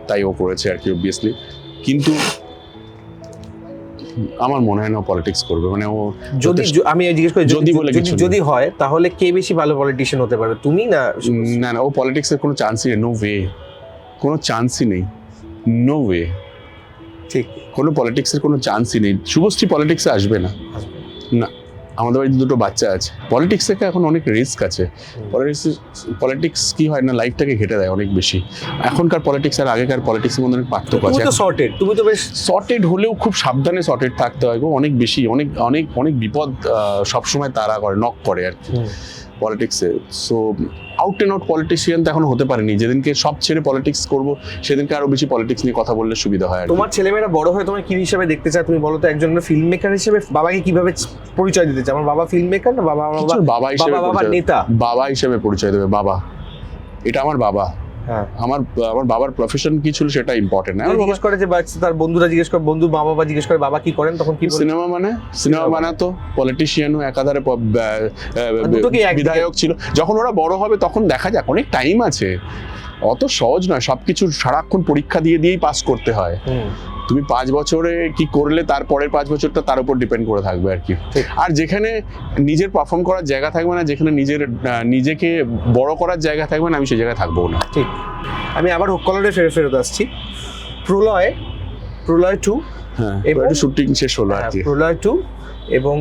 তাই ও করেছে আর কি অবভিয়াসলি। কিন্তু আমার মনে হয় না পলিটিক্স করবে। মানে ও যদি, আমি জিজ্ঞেস করি, যদি হয় তাহলে কে বেশি ভালো পলিটিশিয়ান হতে পারে, তুমি না? না, ও পলিটিক্সের কোনো চান্সই নেই, নো ওয়ে, কোনো চান্সই নেই, নো ওয়ে। ঠিক, কোনো পলিটিক্সের কোনো চান্সই নেই। শুভশ্রী পলিটিক্সে আসবে না, না। আমাদের বাড়িতে দুটো বাচ্চা আছে, পলিটিক্স থেকে এখন অনেক রিস্ক আছে। পলিটিক্স কি হয় না, লাইফটাকে ঘেটে দেয় অনেক বেশি। এখনকার পলিটিক্স আর আগেকার পলিটিক্সের মধ্যে অনেক পার্থক্য আছে। তুমি তো বেশ সর্টেড হলেও খুব সাবধানে সর্টেড থাকতে হয় গো, অনেক বেশি, অনেক অনেক অনেক বিপদ সবসময় তারা করে, নক করে আর কি পলিটিক্সে। So out and out politician তো এখন হতে পারেনি। যেদিনকে সব ছেড়ে পলিটিক্স করবো সেদিনকে আরো বেশি পলিটিক্স নিয়ে কথা বললে সুবিধা হয়। তোমার ছেলেমেয়েরা বড় হয়ে তোমার কি হিসেবে দেখতে চায় তুমি বলো তো? একজন ফিল্ম মেকার হিসেবে বাবাকে কিভাবে পরিচয় দিতে চায়? আমার বাবা ফিল্ম মেকার না বাবা নেতা? বাবা হিসেবে পরিচয় দেবে, বাবা। এটা আমার বাবা। হ্যাঁ, আমার বাবার প্রফেশন কি ছিল সেটা ইম্পর্টেন্ট না। জিজ্ঞেস করে যে তার বন্ধুরা জিজ্ঞেস করে, বন্ধু মা বাবা জিজ্ঞেস করে বাবা কি করেন, তখন কি সিনেমা বানাতো, পলিটিশিয়ানও একাধারে বিধায়ক ছিল। যখন ওরা বড় হবে তখন দেখা যাক, অনেক টাইম আছে, অত সহজ নয় সবকিছু সারাক্ষণ পরীক্ষা দিয়েই পাস করতে হয়। তুমি 5 বছরে কি করলে তার পরের 5 বছরটা তার উপর ডিপেন্ড করে থাকবে আর কি। আর যেখানে নিজের পারফর্ম করার জায়গা থাকবে না, যেখানে নিজেকে বড় করার জায়গা থাকবে না, আমি সেই জায়গায় থাকবো না। ঠিক। আমি আবার হোক কলরে ফেরত আসছি। প্রলয় 2, হ্যাঁ, একটু শুটিং শেষ হলো আর কি। প্রলয় 2 এবং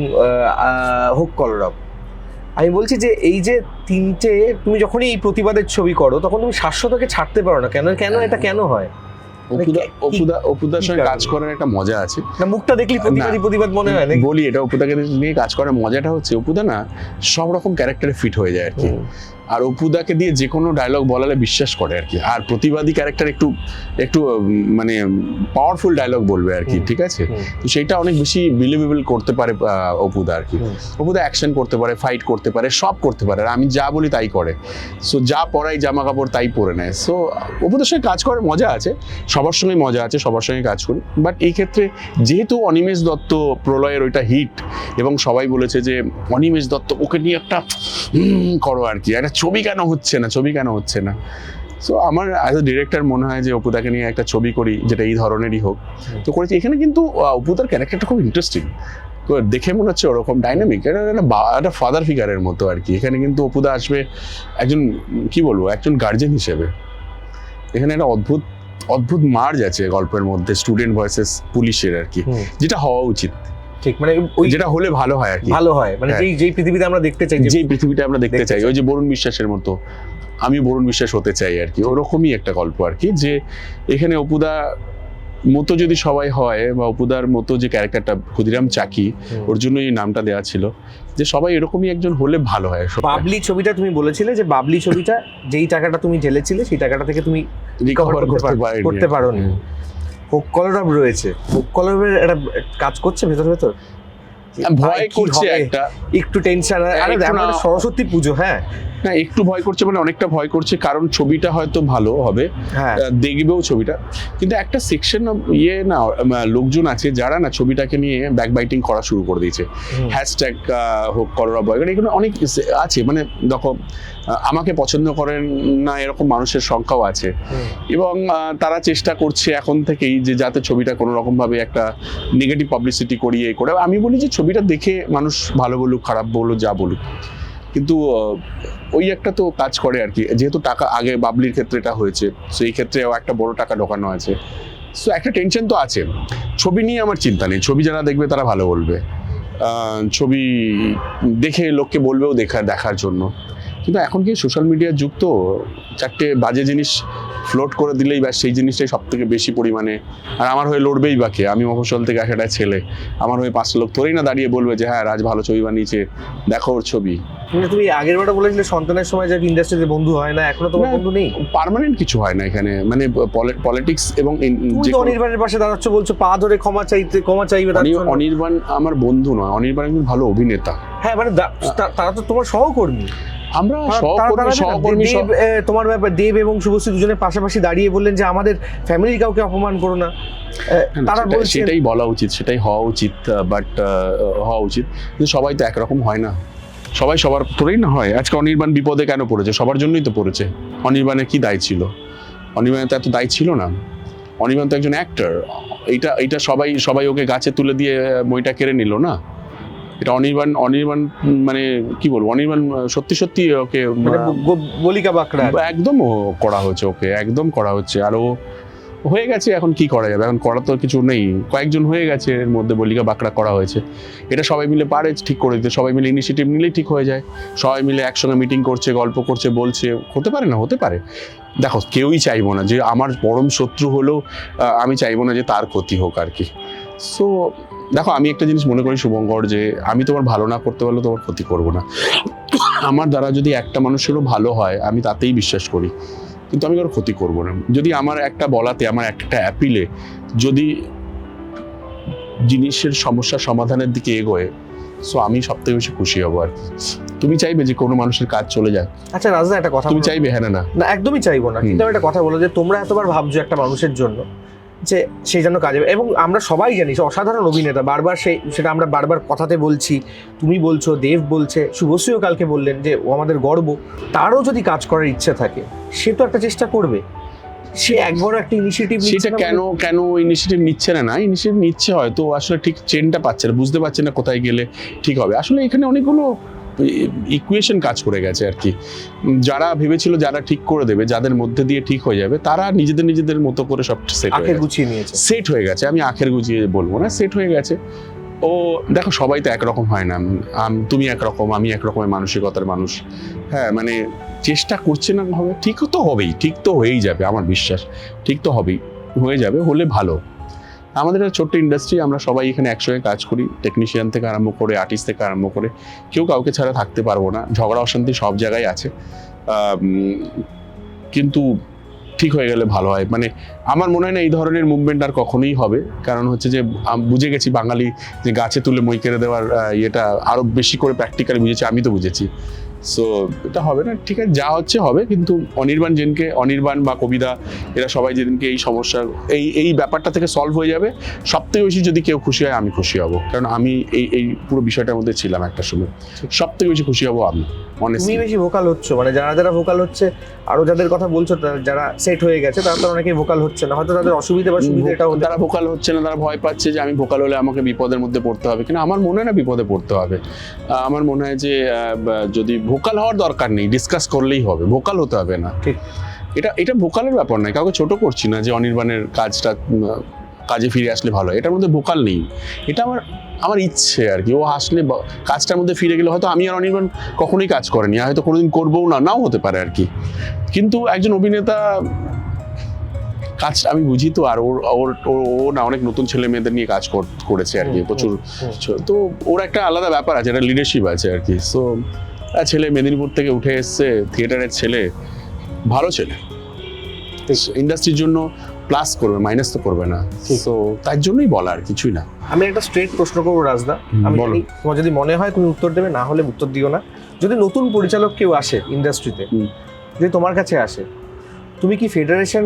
হোক কলরব। আমি বলছি যে এই যে তিনটে, তুমি যখনই এই প্রতিবাদের ছবি করো তখন তুমি শাশ্বতকে ছাড়তে পারো না, কেন এটা কেন হয়? অপুদার সঙ্গে কাজ করার একটা মজা আছে না, মুখটা দেখলি প্রতিবাদ মনে হয় না। বলি, এটা অপুদাকে নিয়ে কাজ করার মজাটা হচ্ছে অপুদা না সব রকম ক্যারেক্টারে ফিট হয়ে যায় আর কি। আর অপুদাকে দিয়ে যে কোনো ডায়লগ বলালে বিশ্বাস করে আর কি। আর প্রতিবাদী ক্যারেক্টার একটু মানে পাওয়ারফুল ডায়লগ বলবে আর কি, ঠিক আছে? তো সেইটা অনেক বেশি বিলিভেবল করতে পারে অপুদা আর কি। অপুদা অ্যাকশন করতে পারে, ফাইট করতে পারে, সব করতে পারে। আর আমি যা বলি তাই করে। সো যা পরাই জামা কাপড় তাই পরে নেয়। সো অপুদার সঙ্গে কাজ করার মজা আছে, সবার সঙ্গে মজা আছে, সবার সঙ্গে কাজ করি। বাট এই ক্ষেত্রে যেহেতু অনিমেষ দত্ত প্রলয়ের ওইটা হিট, এবং সবাই বলেছে যে অনিমেষ দত্ত ওকে নিয়ে একটা করো আর কি, একটা ছবি কেন হচ্ছে না। সো আমার অ্যাজ এ ডিরেক্টর মনে হয় যে অপুদাকে নিয়ে একটা ছবি করি যেটা এই ধরনেরই হোক। তো করেছি। এখানে কিন্তু অপুদার ক্যারেক্টারটা খুব ইন্টারেস্টিং, দেখে মনে হচ্ছে ওরকম ডাইনামিক, একটা ফাদার ফিগারের মতো আর কি। এখানে কিন্তু অপুদা আসবে একজন, কি বলবো, একজন গার্জেন হিসেবে। এখানে একটা অদ্ভুত মার্জ আছে গল্পের মধ্যে, স্টুডেন্ট ভার্সেস পুলিশের আর কি, যেটা হওয়া উচিত। ঠিক, মানে যেটা হলে ভালো হয় আর কি, ভালো হয়, মানে যেই পৃথিবীতে আমরা দেখতে চাই, যেই পৃথিবীটা আমরা দেখতে চাই। ওই যে বরুণ বিশ্বাসের মতো, আমি বরুণ বিশ্বাস হতে চাই আর কি, ওরকমই একটা গল্প আর কি। যে এখানে অপুদা মতো যদি সবাই হয়, বা অপুদার মতো যে ক্যারেক্টারটা ক্ষুদিরাম চাকি, ওর জন্য এই নামটা দেওয়া ছিল, যে সবাই এরকমই একজন হলে ভালো হয়। বাবলি ছবিটা তুমি বলেছিলে যে বাবলি ছবিটা যেই টাকাটা তুমি ঢেলেছিলে সেই টাকাটা থেকে তুমি রিকভার করতে পারোনি। হোক কলরব রয়েছে, হোক কলরবের একটা কাজ করছে ভেতর ভয় করছে, একটু টেনশন। সরস্বতী পুজো, হ্যাঁ না একটু ভয় করছে, মানে অনেকটা ভয় করছে, কারণ ছবিটা হয়তো ভালো হবে, দেখবেও ছবিটা, কিন্তু একটা সেকশন না লোকজন আছে যারা না ছবিটাকে নিয়ে ব্যাকবাইটিং করা শুরু করে দিয়েছে। হ্যাশট্যাগ হোক কলরব বয়, এগুলো অনেক আছে। মানে দেখো, আমাকে পছন্দ করেন না এরকম মানুষের সংখ্যাও আছে, এবং তারা চেষ্টা করছে এখন থেকেই যে যাতে ছবিটা কোনো রকম ভাবে একটা নেগেটিভ পাবলিসিটি করিয়ে করে। আমি বলি যে ছবিটা দেখে মানুষ ভালো বলুক খারাপ বলুক যা বলুক, কিন্তু ওই একটা তো কাজ করে আর কি। যেহেতু টাকা আগে বাবলির ক্ষেত্রে এটা হয়েছে, সেই ক্ষেত্রেও একটা বড় টাকা ঢোকানো আছে। সো একটা টেনশন তো আছে। ছবি নিয়ে আমার চিন্তা নেই, ছবি যারা দেখবে তারা ভালো বলবে। ছবি দেখে লোককে বলবেও দেখার জন্য। কিন্তু এখন কি সোশ্যাল মিডিয়ার যুগ, তো চারটে বাজে জিনিস ফ্লোট করে দিলেই ব্যাস সেই জিনিসটাই সব থেকে বেশি পরিমাণে। আর আমার হয়ে লড়বেই বাকি, আমি মফস্বল থেকে আসাটা ছেলে, আমার হয়ে 5 লোক তোরেই না দাঁড়িয়ে বলবে যে হ্যাঁ রাজ ভালো ছবি বানিয়েছে, দেখো ওর ছবি। তুমি আগের বারটা বলেছিলে সন্তানের সময় যে ইন্ডাস্ট্রিতে বন্ধু হয় না, এখনো তোমার বন্ধু নেই? পার্মানেন্ট কিছু হয় না এখানে, মানে পলিটিক্স এবং অনির্বাণের পাশে দাঁড়াচ্ছ, বলছো পা ধরে ক্ষমা চাইবে। অনির্বাণ আমার বন্ধু নয়, অনির্বাণ একজন ভালো অভিনেতা। হ্যাঁ মানে তারা তো তোমার সহকর্মী। আমরা সহকর্মী। তোমার ব্যাপার দেব এবং শুভশ্রী দুজনে পাশাপাশি দাঁড়িয়ে বললেন যে আমাদের ফ্যামিলির কাউকে অপমান করো না। তারা সেটাই বলা উচিত, সেটাই হওয়া উচিত, বাট হওয়া উচিত। কিন্তু সবাই তো একরকম হয় না, সবাই সবার তোরেই না হয়। আজকে অনির্বাণ বিপদে কেন পড়েছে? সবার জন্যই তো পড়েছে। অনির্বাণের কি দায় ছিল? অনির্বাণের তো এত দায় ছিল না। অনির্বাণ তো একজন অ্যাক্টর। এইটা সবাই ওকে গাছে তুলে দিয়ে বইটা কেড়ে নিল না। এটা অনির্বাণ মানে কি বলবো, অনির্বাণ সত্যি ওকে বলিকা বাঁকড়া একদম করা হয়েছে, ওকে একদম করা হচ্ছে। আর ও হয়ে গেছে, এখন কি করা যাবে? এখন করা তো কিছু নেই, কয়েকজন হয়ে গেছে, এর মধ্যে বলিকা বাঁকড়া করা হয়েছে। এটা সবাই মিলে পারে ঠিক করে দিতে, সবাই মিলে ইনিশিয়েটিভ নিলেই ঠিক হয়ে যায়। সবাই মিলে একসঙ্গে মিটিং করছে, গল্প করছে, বলছে, হতে পারে না? হতে পারে। দেখো কেউই চাইবো না যে আমার পরম শত্রু হলেও আমি চাইবো না যে তার ক্ষতি হোক আর কি। সো দেখো, আমি একটা জিনিস মনে করি শুভঙ্কর, যে আমি তোমার ভালো না করতে পারলে তোমার ক্ষতি করবো না। আমার দ্বারা যদি একটা মানুষেরও ভালো হয় আমি তাতেই বিশ্বাস করি, কিন্তু আমি কারো ক্ষতি করবো না। যদি আমার একটা বলাতে, আমার একটা অ্যাপিলে যদি জিনিসের সমস্যার সমাধানের দিকে এগোয়, সো আমি সবথেকে বেশি খুশি হবো আর কি। তুমি চাইবে যে কোনো মানুষের কাজ চলে যাক? আচ্ছা রাজদা, একটা কথা তুমি চাইবে? হ্যাঁ না একদমই চাইবো না, কিন্তু একটা কথা বলো যে তোমরা এতবার ভাবছো একটা মানুষের জন্য যে সেই জন্য কাজে, এবং আমরা সবাই জানি সে অসাধারণ অভিনেতা, বারবার সেটা আমরা বারবার কথাতে বলছি, তুমি বলছো, দেব বলছে, শুভশ্রীও কালকে বললেন যে ও আমাদের গর্ব। তারও যদি কাজ করার ইচ্ছে থাকে সে তো একটা চেষ্টা করবে, সে একবার একটা ইনিশিয়েটিভ নিচ্ছে। সেটা কেন ইনিশিয়েটিভ নিচ্ছে না? ইনিশিয়েটিভ নিচ্ছে, হয়তো আসলে ঠিক চেনটা পাচ্ছে না, বুঝতে পারছে না কোথায় গেলে ঠিক হবে। আসলে এখানে অনেকগুলো ইকুয়েশন কাজ করে গেছে আর কি। যারা ভেবেছিল যারা ঠিক করে দেবে, যাদের মধ্যে দিয়ে ঠিক হয়ে যাবে, তারা নিজেদের মতো করে সব সেট হয়ে গেছে। আমি আখের গুছিয়ে বলবো না, সেট হয়ে গেছে। ও দেখো, সবাই তো একরকম হয় না। তুমি একরকম, আমি একরকমের মানসিকতার মানুষ। হ্যাঁ মানে চেষ্টা করছে না, হবে ঠিক তো হবেই, ঠিক তো হয়েই যাবে, আমার বিশ্বাস ঠিক তো হবেই, হয়ে যাবে, হলে ভালো। আমাদের একটা ছোট্ট ইন্ডাস্ট্রি, আমরা সবাই এখানে একসঙ্গে কাজ করি, টেকনিশিয়ান থেকে আরম্ভ করে, আর্টিস্ট থেকে আরম্ভ করে, কেউ কাউকে ছাড়া থাকতে পারবো না। ঝগড়া অশান্তি সব জায়গায় আছে, কিন্তু ঠিক হয়ে গেলে ভালো হয়। মানে আমার মনে হয় না এই ধরনের মুভমেন্ট আর কখনোই হবে, কারণ হচ্ছে যে বুঝে গেছি বাঙালি যে গাছে তুলে মই কেড়ে দেওয়ার ইয়েটা আরো বেশি করে প্র্যাকটিক্যালি বুঝেছি, আমি তো বুঝেছি। সো এটা হবে না, ঠিক আছে, যা হচ্ছে হবে। কিন্তু অনির্বাণ বা কবিতা, এরা সবাই যেদিনকে এই সমস্যা, এই ব্যাপারটা থেকে সলভ হয়ে যাবে, সব থেকে বেশি যদি কেউ খুশি হয় আমি খুশি হব, কারণ আমি এই পুরো বিষয়টার মধ্যে ছিলাম একটা সময়। সব থেকে বেশি খুশি হব আমি। তুমি বেশি ভোকাল হচ্ছ, মানে যারা ভোকাল হচ্ছে, আরো যাদের কথা বলছো যারা সেট হয়ে গেছে, তারা তো অনেকেই ভোকাল হচ্ছে না, হয়তো তাদের অসুবিধা বা সুবিধাটাও, তারা ভোকাল হচ্ছে না, তারা ভয় পাচ্ছে যে আমি ভোকাল হলে আমাকে বিপদের মধ্যে পড়তে হবে কিনা। আমার মনে হয় না বিপদে পড়তে হবে। আমার মনে হয় যে যদি ভোকাল হওয়ার দরকার নেই, ডিসকাস করলেই হবে, ভোকাল হতে হবে না। ঠিক, এটা ভোকালের ব্যাপার নয়, কাউকে ছোট করছি না যে অনির্বাণের কাজে ফিরে আসলে ভালো হয়, এটার মধ্যে ভোকাল নেই। এটা আমার ইচ্ছে আর কি। ও আসলে কাজটার মধ্যে ফিরে গেলে, হয়তো আমি আর অনির্বাণ কখনোই কাজ করেনি, হয়তো কোনোদিন করবোও নাও হতে পারে আর কি। কিন্তু একজন অভিনেতা কাজ আমি বুঝি তো, আর ও না অনেক নতুন ছেলে মেয়েদের নিয়ে কাজ করেছে আর কি, প্রচুর। তো ওর একটা আলাদা ব্যাপার আছে, একটা লিডারশিপ আছে আর কি। সো ছেলে মেদিনীপুর থেকে উঠে এসছে, থিয়েটারের ছেলে, ভালো ছেলে, ইন্ডাস্ট্রির জন্য প্লাস করবে, মাইনাস তো করবে না। তো তার জন্যই বলা, আর কিছুই না। আমি একটা স্ট্রেট প্রশ্ন করবো রাজদা, তোমার যদি মনে হয় তুমি উত্তর দেবে, না হলে উত্তর দিও না। যদি নতুন পরিচালক কেউ আসে ইন্ডাস্ট্রিতে, যদি তোমার কাছে আসে, তুমি কি ফেডারেশন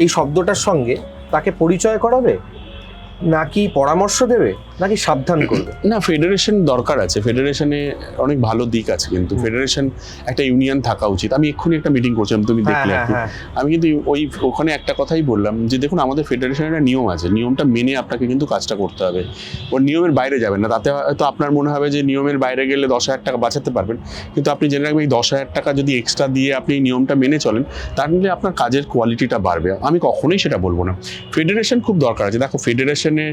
এই শব্দটার সঙ্গে তাকে পরিচয় করাবে, নাকি পরামর্শ দেবে, নাকি সাবধান করবে? না, ফেডারেশন দরকার আছে, ফেডারেশনে অনেক ভালো দিক আছে, কিন্তু ফেডারেশন একটা ইউনিয়ন থাকা উচিত। আমি এক্ষুনি একটা মিটিং করছিলাম, তুমি দেখলে, আমি কিন্তু ওখানে একটা কথাই বললাম যে দেখুন, আমাদের ফেডারেশনের একটা নিয়ম আছে, নিয়মটা মেনে আপনাকে কিন্তু কাজটা করতে হবে। ওর নিয়মের বাইরে যাবেন না, তাতে হয়তো আপনার মনে হবে যে নিয়মের বাইরে গেলে 10,000 টাকা বাঁচাতে পারবেন, কিন্তু আপনি জেনে রাখবেন এই 10,000 টাকা যদি এক্সট্রা দিয়ে আপনি নিয়মটা মেনে চলেন, তাহলে আপনার কাজের কোয়ালিটিটা বাড়বে। আমি কখনোই সেটা বলবো না, ফেডারেশন খুব দরকার আছে। দেখো, ফেডারেশনে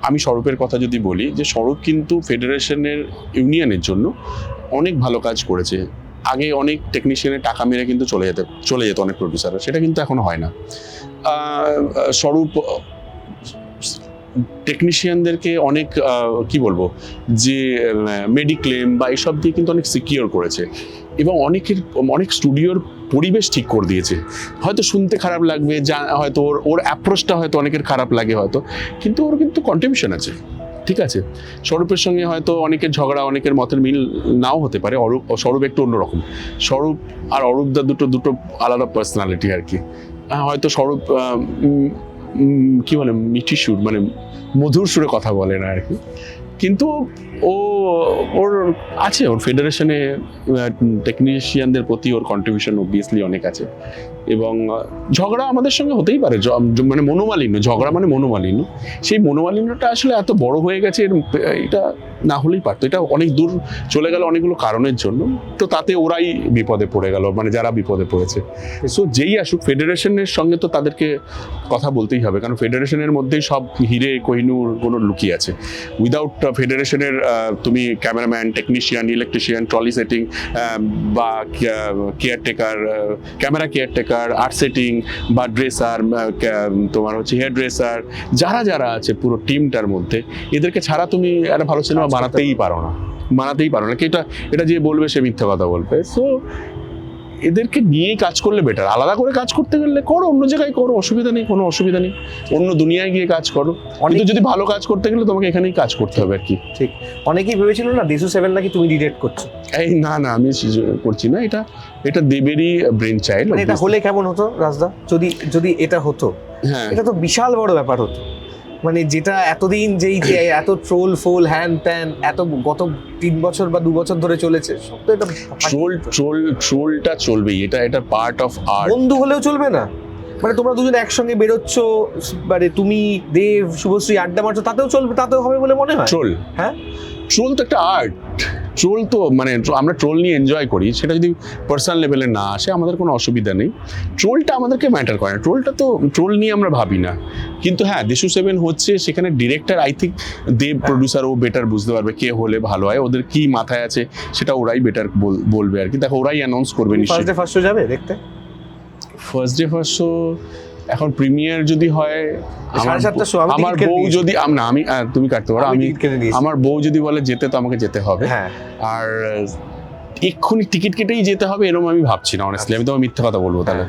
আমি স্বরূপের কথা যদি বলি যে স্বরূপ কিন্তু ফেডারেশনের ইউনিয়নের জন্য অনেক ভালো কাজ করেছে। আগে অনেক টেকনিশিয়ানের টাকা মেরে কিন্তু চলে যেত অনেক প্রডিউসাররা, সেটা কিন্তু এখন হয় না। স্বরূপ টেকনিশিয়ানদেরকে অনেক কি বলবো যে মেডিক্লেম বা এইসব দিয়ে কিন্তু অনেক সিকিওর করেছে, এবং অনেক স্টুডিওর পরিবেশ ঠিক করে দিয়েছে। হয়তো শুনতে খারাপ লাগবে, হয়তো ওর অ্যাপ্রোচটা হয়তো অনেকের খারাপ লাগে হয়তো, কিন্তু ওর কিন্তু কন্ট্রিবিউশন আছে, ঠিক আছে। স্বরূপের সঙ্গে হয়তো অনেকের ঝগড়া, অনেকের মতের মিল নাও হতে পারে। স্বরূপ একটু অন্যরকম। স্বরূপ আর অরূপদা দুটো আলাদা পার্সোনালিটি আর কি। হয়তো স্বরূপ কি বলে মিষ্টি সুর, মানে মধুর সুরে কথা বলে না আর কি, কিন্তু ওর আছে, ওর ফেডারেশনে টেকনিশিয়ানদের প্রতি ওর কন্ট্রিবিউশন অবভিয়াসলি অনেক আছে। এবং ঝগড়া আমাদের সঙ্গে হতেই পারে, মানে মনোমালিন্য, ঝগড়া মানে মনোমালিন্য। সেই মনোমালিন্যটা আসলে এত বড় হয়ে গেছে, এটা না হলেই পারতো। এটা অনেক দূর চলে গেল অনেকগুলো কারণের জন্য, তো তাতে ওরাই বিপদে পড়ে গেল, মানে যারা বিপদে পড়েছে। সো যেই আসুক ফেডারেশনের সঙ্গে তো তাদেরকে কথা বলতেই হবে, কারণ ফেডারেশনের মধ্যেই সব হিরে কোহিনূর কোনো লুকিয়ে আছে। উইদাউট ফেডারেশনের তুমি cameraman, technician, electrician, trolley setting বা caretaker, camera caretaker, art setting বা ড্রেসার, তোমার হচ্ছে হেয়ার ড্রেসার, যারা আছে পুরো টিমটার মধ্যে, এদেরকে ছাড়া তুমি একটা ভালো সিনেমা বানাতেই পারো না। কি এটা যে বলবে সে মিথ্যা কথা বলবে। সো এদেরকে নিয়েই কাজ করলে বেটার। আলাদা করে কাজ করতে গেলে করো, অন্য জায়গায় করো, অসুবিধা নেই, কোনো অসুবিধা নেই, অন্য দুনিয়ায় গিয়ে কাজ করো। কিন্তু যদি ভালো কাজ করতে গেলে তোমাকে এখানেই কাজ করতে হবে আর কি। ঠিক। অনেকেই ভেবেছিল না দেশু 7 নাকি তুমি ডিরেক্ট করছো। এই না আমি করছি না, এটা দেবেরই ব্রেন চাইল্ড। মানে এটা হলে কেমন হতো রাজদা, যদি এটা হতো? হ্যাঁ, এটা তো বিশাল বড় ব্যাপার হতো। মানে যেটা এতদিন যেই যে এত ট্রোল ফোল হ্যান ত্যান এত গত 3 বছর বা 2 বছর ধরে চলেছে, সব তো এটা ট্রোলটা চলবেই, এটা পার্ট অফ আর্ট। বন্ধু হলেও চলবে না? মানে তোমরা দুজন একসঙ্গে বেরোচ্ছ, মানে তুমি দেব শুভশ্রী আড্ডা মারছো, তাতেও চলবে, তাতেও হবে বলে মনে হয়? ট্রোল, হ্যাঁ, ট্রোল তো একটা আর্ট। ট্রোল তো মানে আমরা ট্রোল নিয়ে এনজয় করি, সেটা যদি পার্সোনাল লেভেলে না আসে আমাদের কোনো অসুবিধা নেই। ট্রোলটা আমাদেরকে ম্যাটার করে না, ট্রোল নিয়ে আমরা ভাবি না। কিন্তু হ্যাঁ, দেশু 7 হচ্ছে, সেখানে director I think Dev producer ও বেটার বুঝতে পারবে কে হলে ভালো হয়, ওদের কি মাথায় আছে সেটা ওরাই বেটার বলবে আর কি। দেখো ওরাই অ্যানাউন্স করবে নিশ্চয়ই। ফার্স্ট শো যাবে দেখতে? ফার্স্ট শো এখন প্রিমিয়ার যদি হয়, আমার বউ যদি আমি তুমি কাটতে পারো, আমার বউ যদি বলে যেতে, তো আমাকে যেতে হবে। আর এক্ষুনি টিকিট কেটেই যেতে হবে এরকম আমি ভাবছি না অনেস্টলি, আমি তোমার মিথ্যা কথা বলবো তাহলে।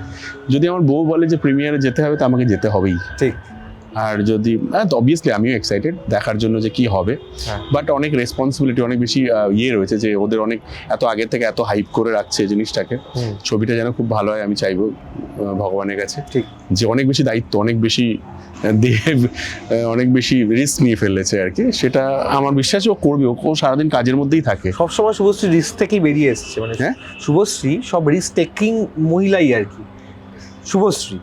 যদি আমার বউ বলে যে প্রিমিয়ারে যেতে হবে, তো আমাকে যেতে হবেই। ঠিক। আর যদি অবভিয়াসলি আমিও এক্সাইটেড দেখার জন্য যে কি হবে, বাট অনেক রেসপন্সিবিলিটি, অনেক বেশি রয়েছে যে ওদের অনেক এত আগে থেকে এত হাইপ করে রাখছে জিনিসটাকে, ছবিটা যেন খুব ভালো হয় আমি চাইবো ভগবানের কাছে। ঠিক। যে অনেক বেশি দায়িত্ব, অনেক বেশি দেব অনেক বেশি রিস্ক নিয়ে ফেলেছে আর কি, সেটা আমার বিশ্বাস ও করবে। ও সারাদিন কাজের মধ্যেই থাকে। সবসময় শুভশ্রী রিস্ক থেকেই বেরিয়ে এসছে, মানে শুভশ্রী সব রিস্ক টেকিং মহিলাই আর কি। শুভশ্রী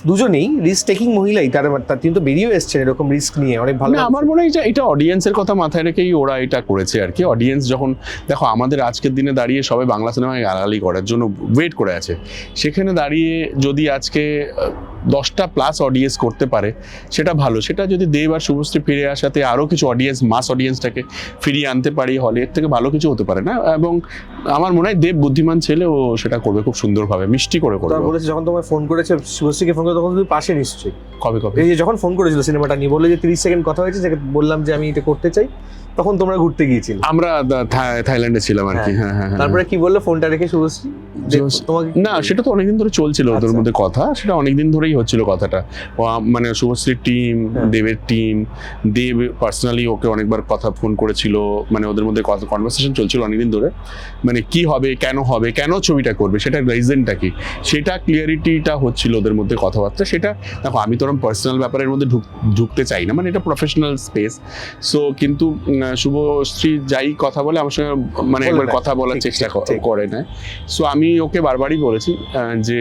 দুজনেই রিস্ক টেকিং মহিলাই, তার তিনি তো বেরিয়ে এসছেন এরকম রিস্ক নিয়ে অনেক ভালো। আমার মনে হয় এটা অডিয়েন্সের কথা মাথায় রেখেই ওরা এটা করেছে আর কি। অডিয়েন্স যখন দেখো আমাদের আজকের দিনে দাঁড়িয়ে সবাই বাংলা সিনেমায় গালাগালি করার জন্য ওয়েট করে আছে, সেখানে দাঁড়িয়ে যদি আজকে 10টা প্লাস অডিয়েন্স করতে পারে সেটা ভালো। সেটা যদি দেব আর শুভশ্রী ফিরে আসাতে আরও কিছু অডিয়েন্স, মাস অডিয়েন্সটাকে ফিরিয়ে আনতে পারি হলে, এর থেকে ভালো কিছু হতে পারে না। এবং আমার মনে হয় দেব বুদ্ধিমান ছেলে, ও সেটা করবে খুব সুন্দরভাবে, মিষ্টি করে করবে। বলেছে যখন তোমায় ফোন করেছে, শুভশ্রীকে ফোন করে, তখন তুমি পাশে নিশ্চয়ই। কবে এই যে যখন ফোন করেছিল সিনেমাটা নিয়ে, বললে যে 30 সেকেন্ড কথা হয়েছে, যাকে বললাম যে আমি এটা করতে চাই, তখন তোমরা ঘুরতে গিয়েছিলে। আমরা থাইল্যান্ডে ছিলাম আর কি। হ্যাঁ। তারপরে কি বললো ফোনটা রেখে শুভশ্রী? না, সেটা তো অনেকদিন ধরে চলছিল ওদের মধ্যে কথা, সেটা অনেকদিন ধরেই হচ্ছিল কথাটা। মানে শুভশ্রীর টিম, দেবের টিম, দেব পার্সোনালি ওকে অনেকবার কথা ফোন করেছিল, মানে ওদের মধ্যে কথা কনভারসেশন চলছিল অনেকদিন ধরে। মানে কি হবে, কেন ছবিটা করবে, সেটা রিজনটা কি, সেটা ক্লিয়ারিটিটা হচ্ছিল ওদের মধ্যে কথাবার্তা। সেটা দেখো, আমি তো পার্সোনাল ব্যাপারের মধ্যে ঢুকতে চাই না, মানে এটা প্রফেশনাল স্পেস। সো কিন্তু শুভশ্রী যাই কথা বলে আমার সঙ্গে, মানে একবার কথা বলার চেষ্টা করে না। সো আমি ওকে বারবারই বলেছি যে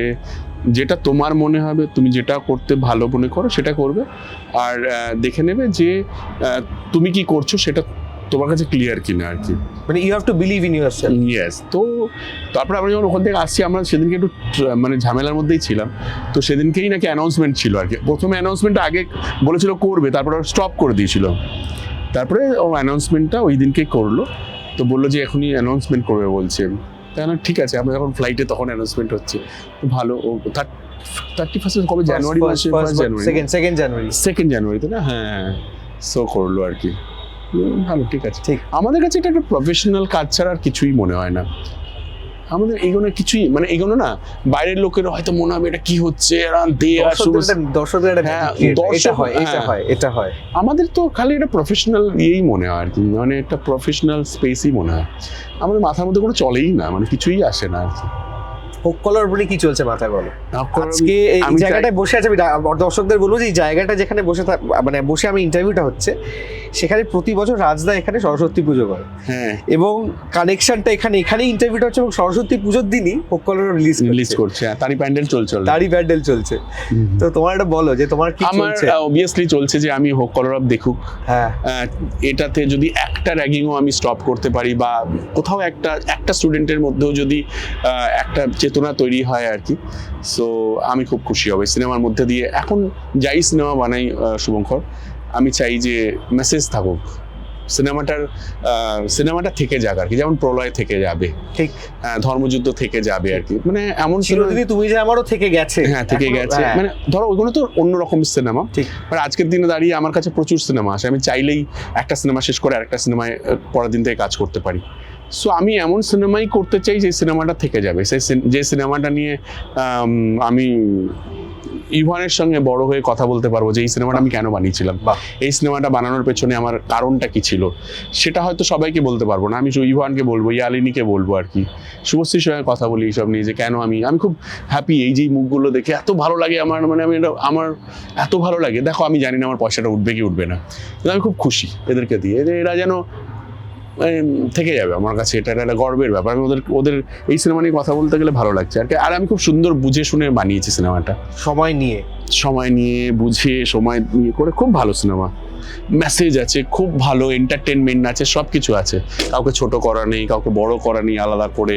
যেটা তোমার মনে হবে, তুমি যেটা করতে ভালো মনে করো সেটা করবে, আর দেখে নেবে যে তুমি কি করছো সেটা তোমার কাছে ক্লিয়ার কিনা আর কি। মানে you have to believe in yourself. Yes. তো তারপরে আমরা যখন ওখান থেকে আসছি, আমরা সেদিনকে একটু মানে ঝামেলার মধ্যেই ছিলাম। তো সেদিনকেই নাকি অ্যানাউন্সমেন্ট ছিল আর কি। প্রথমে অ্যানাউন্সমেন্ট আগে বলেছিল করবে, তারপরে স্টপ করে দিয়েছিল। তারপরে ও অ্যানাউন্সমেন্টটা ওই দিনকে করলো, তো বললো যে এখনই অ্যানাউন্সমেন্ট করবে বলছে। তাই না, ঠিক আছে, আমরা যখন ফ্লাইটে তখন অ্যানাউন্সমেন্ট হচ্ছে, ভালো। ও 31 কবে, জানুয়ারি মাসে, সেকেন্ড জানুয়ারি, 2nd জানুয়ারিতে না, হ্যাঁ, সো করলো আর কি। ভালো, ঠিক আছে। ঠিক। আমাদের কাছে এটা একটা প্রফেশনাল কাজ ছাড়া আর কিছুই মনে হয় না। আমাদের এগোনো কিছুই, মানে এগোনো না, বাইরের লোকের হয়তো মনে হবে এটা কি হচ্ছে, দর্শকদের হ্যাঁ, এটা হয়। আমাদের তো খালি এটা প্রফেশনাল ইয়েই মনে হয় আর কি, মানে একটা প্রফেশনাল স্পেসই মনে হয়। আমাদের মাথার মধ্যে কোনো চলেই না, মানে কিছুই আসে না আর কি। হোক কলার বলে কি চলছে মাথায় বলো? আজকে এই আমি জায়গাটায় বসে আছে, আমি দর্শকদের বলবো যে এই জায়গাটা যেখানে বসে আমি ইন্টারভিউটা হচ্ছে, সেখানে প্রতি বছর রাজদা এখানে সরস্বতী পুজো করে। হ্যাঁ, এবং কানেকশনটা এখানেই ইন্টারভিউটা হচ্ছে, এবং সরস্বতী পুজোর দিনই হোক কলার রিলিজ করছে। তারই প্যান্ডেল চলছে। তো তোমার এটা বলো যে তোমার কি আমার চলছে? অবভিয়াসলি চলছে যে আমি হোক কলার দেখুক, হ্যাঁ, এটাতে যদি একটা র্যাগিংও আমি স্টপ করতে পারি, বা কোথাও একটা স্টুডেন্টের মধ্যেও যদি একটা চেতনা তৈরি হয় আর কি, সো আমি খুব খুশি হব। সিনেমার মধ্যে দিয়ে এখন যাই সিনেমা বানাই শুভঙ্কর, আমি চাই যে মেসেজ থাকুক, সিনেমাটা থেকে যাক আর কি, যেমন প্রলয় থেকে যাবে, ঠিক, ধর্মযুদ্ধ থেকে যাবে আর কি, মানে এমন চিরদিনই তুমি যে আমারও থেকে গেছে। হ্যাঁ, থেকে গেছে, মানে ধরো ওইগুলো তো অন্যরকম সিনেমা, ঠিক। মানে আজকের দিনে দাঁড়িয়ে আমার কাছে প্রচুর সিনেমা আসে, আমি চাইলেই একটা সিনেমা শেষ করে আরেকটা সিনেমায় পরের দিন থেকে কাজ করতে পারি। সো আমি এমন সিনেমাই করতে চাই যে সিনেমাটা থেকে যাবে, যে সিনেমাটা নিয়ে আমি ইভানের সঙ্গে বড় হয়ে কথা বলতে পারবো যে এই সিনেমাটা আমি কেন বানিয়েছিলাম, এই সিনেমাটা বানানোর পেছনে আমার কারণটা কি ছিল, সেটা হয়তো সবাইকে বলতে পারবো না, আমি ইভানকে বলবো, ইয়ালিনীকে বলবো আর কি, শুভশ্রীর সঙ্গে কথা বলি এইসব নিয়ে, যে কেন আমি খুব হ্যাপি এই যে মুখগুলো দেখে এত ভালো লাগে আমার, মানে আমার এত ভালো লাগে। দেখো, আমি জানি না আমার পয়সাটা উঠবে কি উঠবে না, কিন্তু আমি খুব খুশি এদেরকে দিয়ে, এরা যেন থেকে যাবে আমার কাছে, এটা একটা গর্বের ব্যাপার। আমি ওদের এই সিনেমা নিয়ে কথা বলতে গেলে ভালো লাগছে আর আমি খুব সুন্দর বুঝে শুনে বানিয়েছি সিনেমাটা, সময় নিয়ে বুঝে সময় নিয়ে করে, খুব ভালো সিনেমা, মেসেজ আছে, খুব ভালো এন্টারটেনমেন্ট আছে, সব কিছু আছে, কাউকে ছোট করা নেই, কাউকে বড় করা নেই আলাদা করে,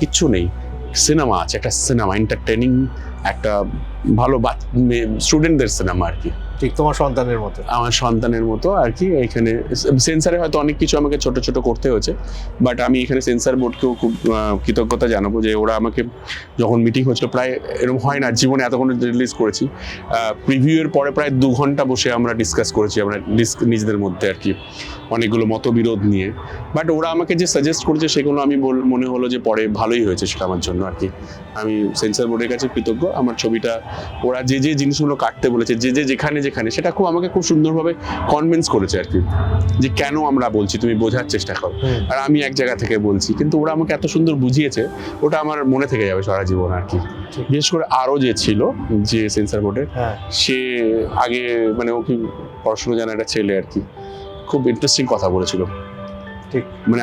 কিচ্ছু নেই, সিনেমা আছে, একটা সিনেমা এন্টারটেনিং, একটা ভালো স্টুডেন্টদের সিনেমা আর কি, ঠিক তোমার আমার সন্তানের মতো আর কি। এখানে সেন্সারে হয়তো অনেক কিছু আমাকে ছোট ছোট করতে হয়েছে, বাট আমি এখানে সেন্সার বোর্ডকেও খুব কৃতজ্ঞতা জানাবো যে ওরা আমাকে, যখন মিটিং হচ্ছিল, প্রায় এরকম হয় না জীবনে এতক্ষণ রিলিজ করেছি, প্রিভিউয়ের পরে প্রায় 2 ঘন্টা বসে আমরা ডিসকাস করেছি, আমরা নিজেদের মধ্যে আর কি, অনেকগুলো মতবিরোধ নিয়ে, বাট ওরা আমাকে যে সাজেস্ট করেছে সেগুলো আমি মনে হলো যে পরে ভালোই হয়েছে সেটা আমার জন্য আর কি। আমি সেন্সার বোর্ডের কাছে কৃতজ্ঞ, আমার ছবিটা ওরা যে জিনিসগুলো কাটতে বলেছে, যেখানে সেটা আমাকে খুব সুন্দরভাবে কনভিন্স করেছে আর কি, যে কেন আমরা বলছি তুমি বোঝার চেষ্টা করো, আর আমি এক জায়গা থেকে বলছি, কিন্তু ওরা আমাকে এত সুন্দর বুঝিয়েছে, ওটা আমার মনে থেকে যাবে সারা জীবন আর কি। বিশেষ করে আরও যে ছিল যে সেন্সার বোর্ডের, সে আগে মানে ও কি পড়াশোনা জানা একটা ছেলে আর কি, খুব ইন্টারেস্টিং কথা বলেছিল, ঠিক, মানে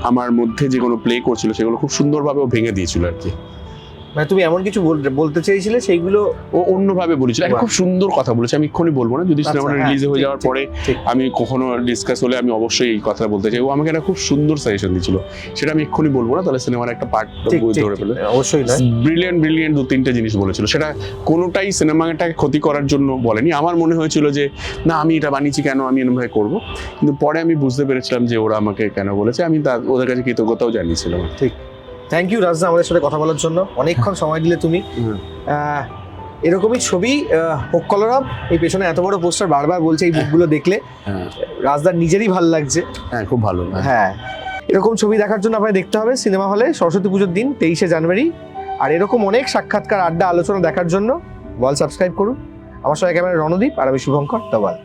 আমার মধ্যে যেগুলো প্লে করছিল সেগুলো খুব সুন্দরভাবে ও ভেঙে দিয়েছিল আর কি। মানে তুমি এমন কিছু বলতে চেয়েছিলে, সেইগুলো ও অন্যভাবে বলেছিল, খুব সুন্দর কথা বলেছে, আমি এক্ষুনি বলবো না, যদি সিনেমাটা রিলিজ হয়ে যাওয়ার পরে আমি কখনো ডিসকাস হলে আমি অবশ্যই এই কথাটা বলতে চাই। ও আমাকে একটা খুব সুন্দর সাজেশন দিয়েছিল, সেটা আমি এক্ষুনি বলবো না, তাহলে সিনেমার একটা পার্ট ধরে ফেলে। অবশ্যই ব্রিলিয়ান্ট 2-3টে জিনিস বলেছিল, সেটা কোনোটাই সিনেমাটাকে ক্ষতি করার জন্য বলেনি। আমার মনে হয়েছিল যে না, আমি এটা বানিয়েছি কেন, আমি এরকমভাবে করবো, কিন্তু পরে আমি বুঝতে পেরেছিলাম যে ওরা আমাকে কেন বলেছে, আমি ওদের কাছে কৃতজ্ঞতাও জানিয়েছিলাম। ঠিক, থ্যাংক ইউ রাজদা আমাদের সাথে কথা বলার জন্য, অনেকক্ষণ সময় দিলে তুমি। এরকমই ছবি হোক কলরব, এই পেছনে এত বড় পোস্টার, বারবার বলছে এই বুকগুলো দেখলে রাজদার নিজেরই ভালো লাগছে। হ্যাঁ, খুব ভালো। হ্যাঁ, এরকম ছবি দেখার জন্য আপনাকে দেখতে হবে সিনেমা হলে সরস্বতী পুজোর দিন 23শে জানুয়ারি। আর এরকম অনেক সাক্ষাৎকার, আড্ডা, আলোচনা দেখার জন্য ওয়াল সাবস্ক্রাইব করুন। আমার সঙ্গে ক্যামেরা রণদীপ, আর আমি শুভঙ্কর তওয়াল।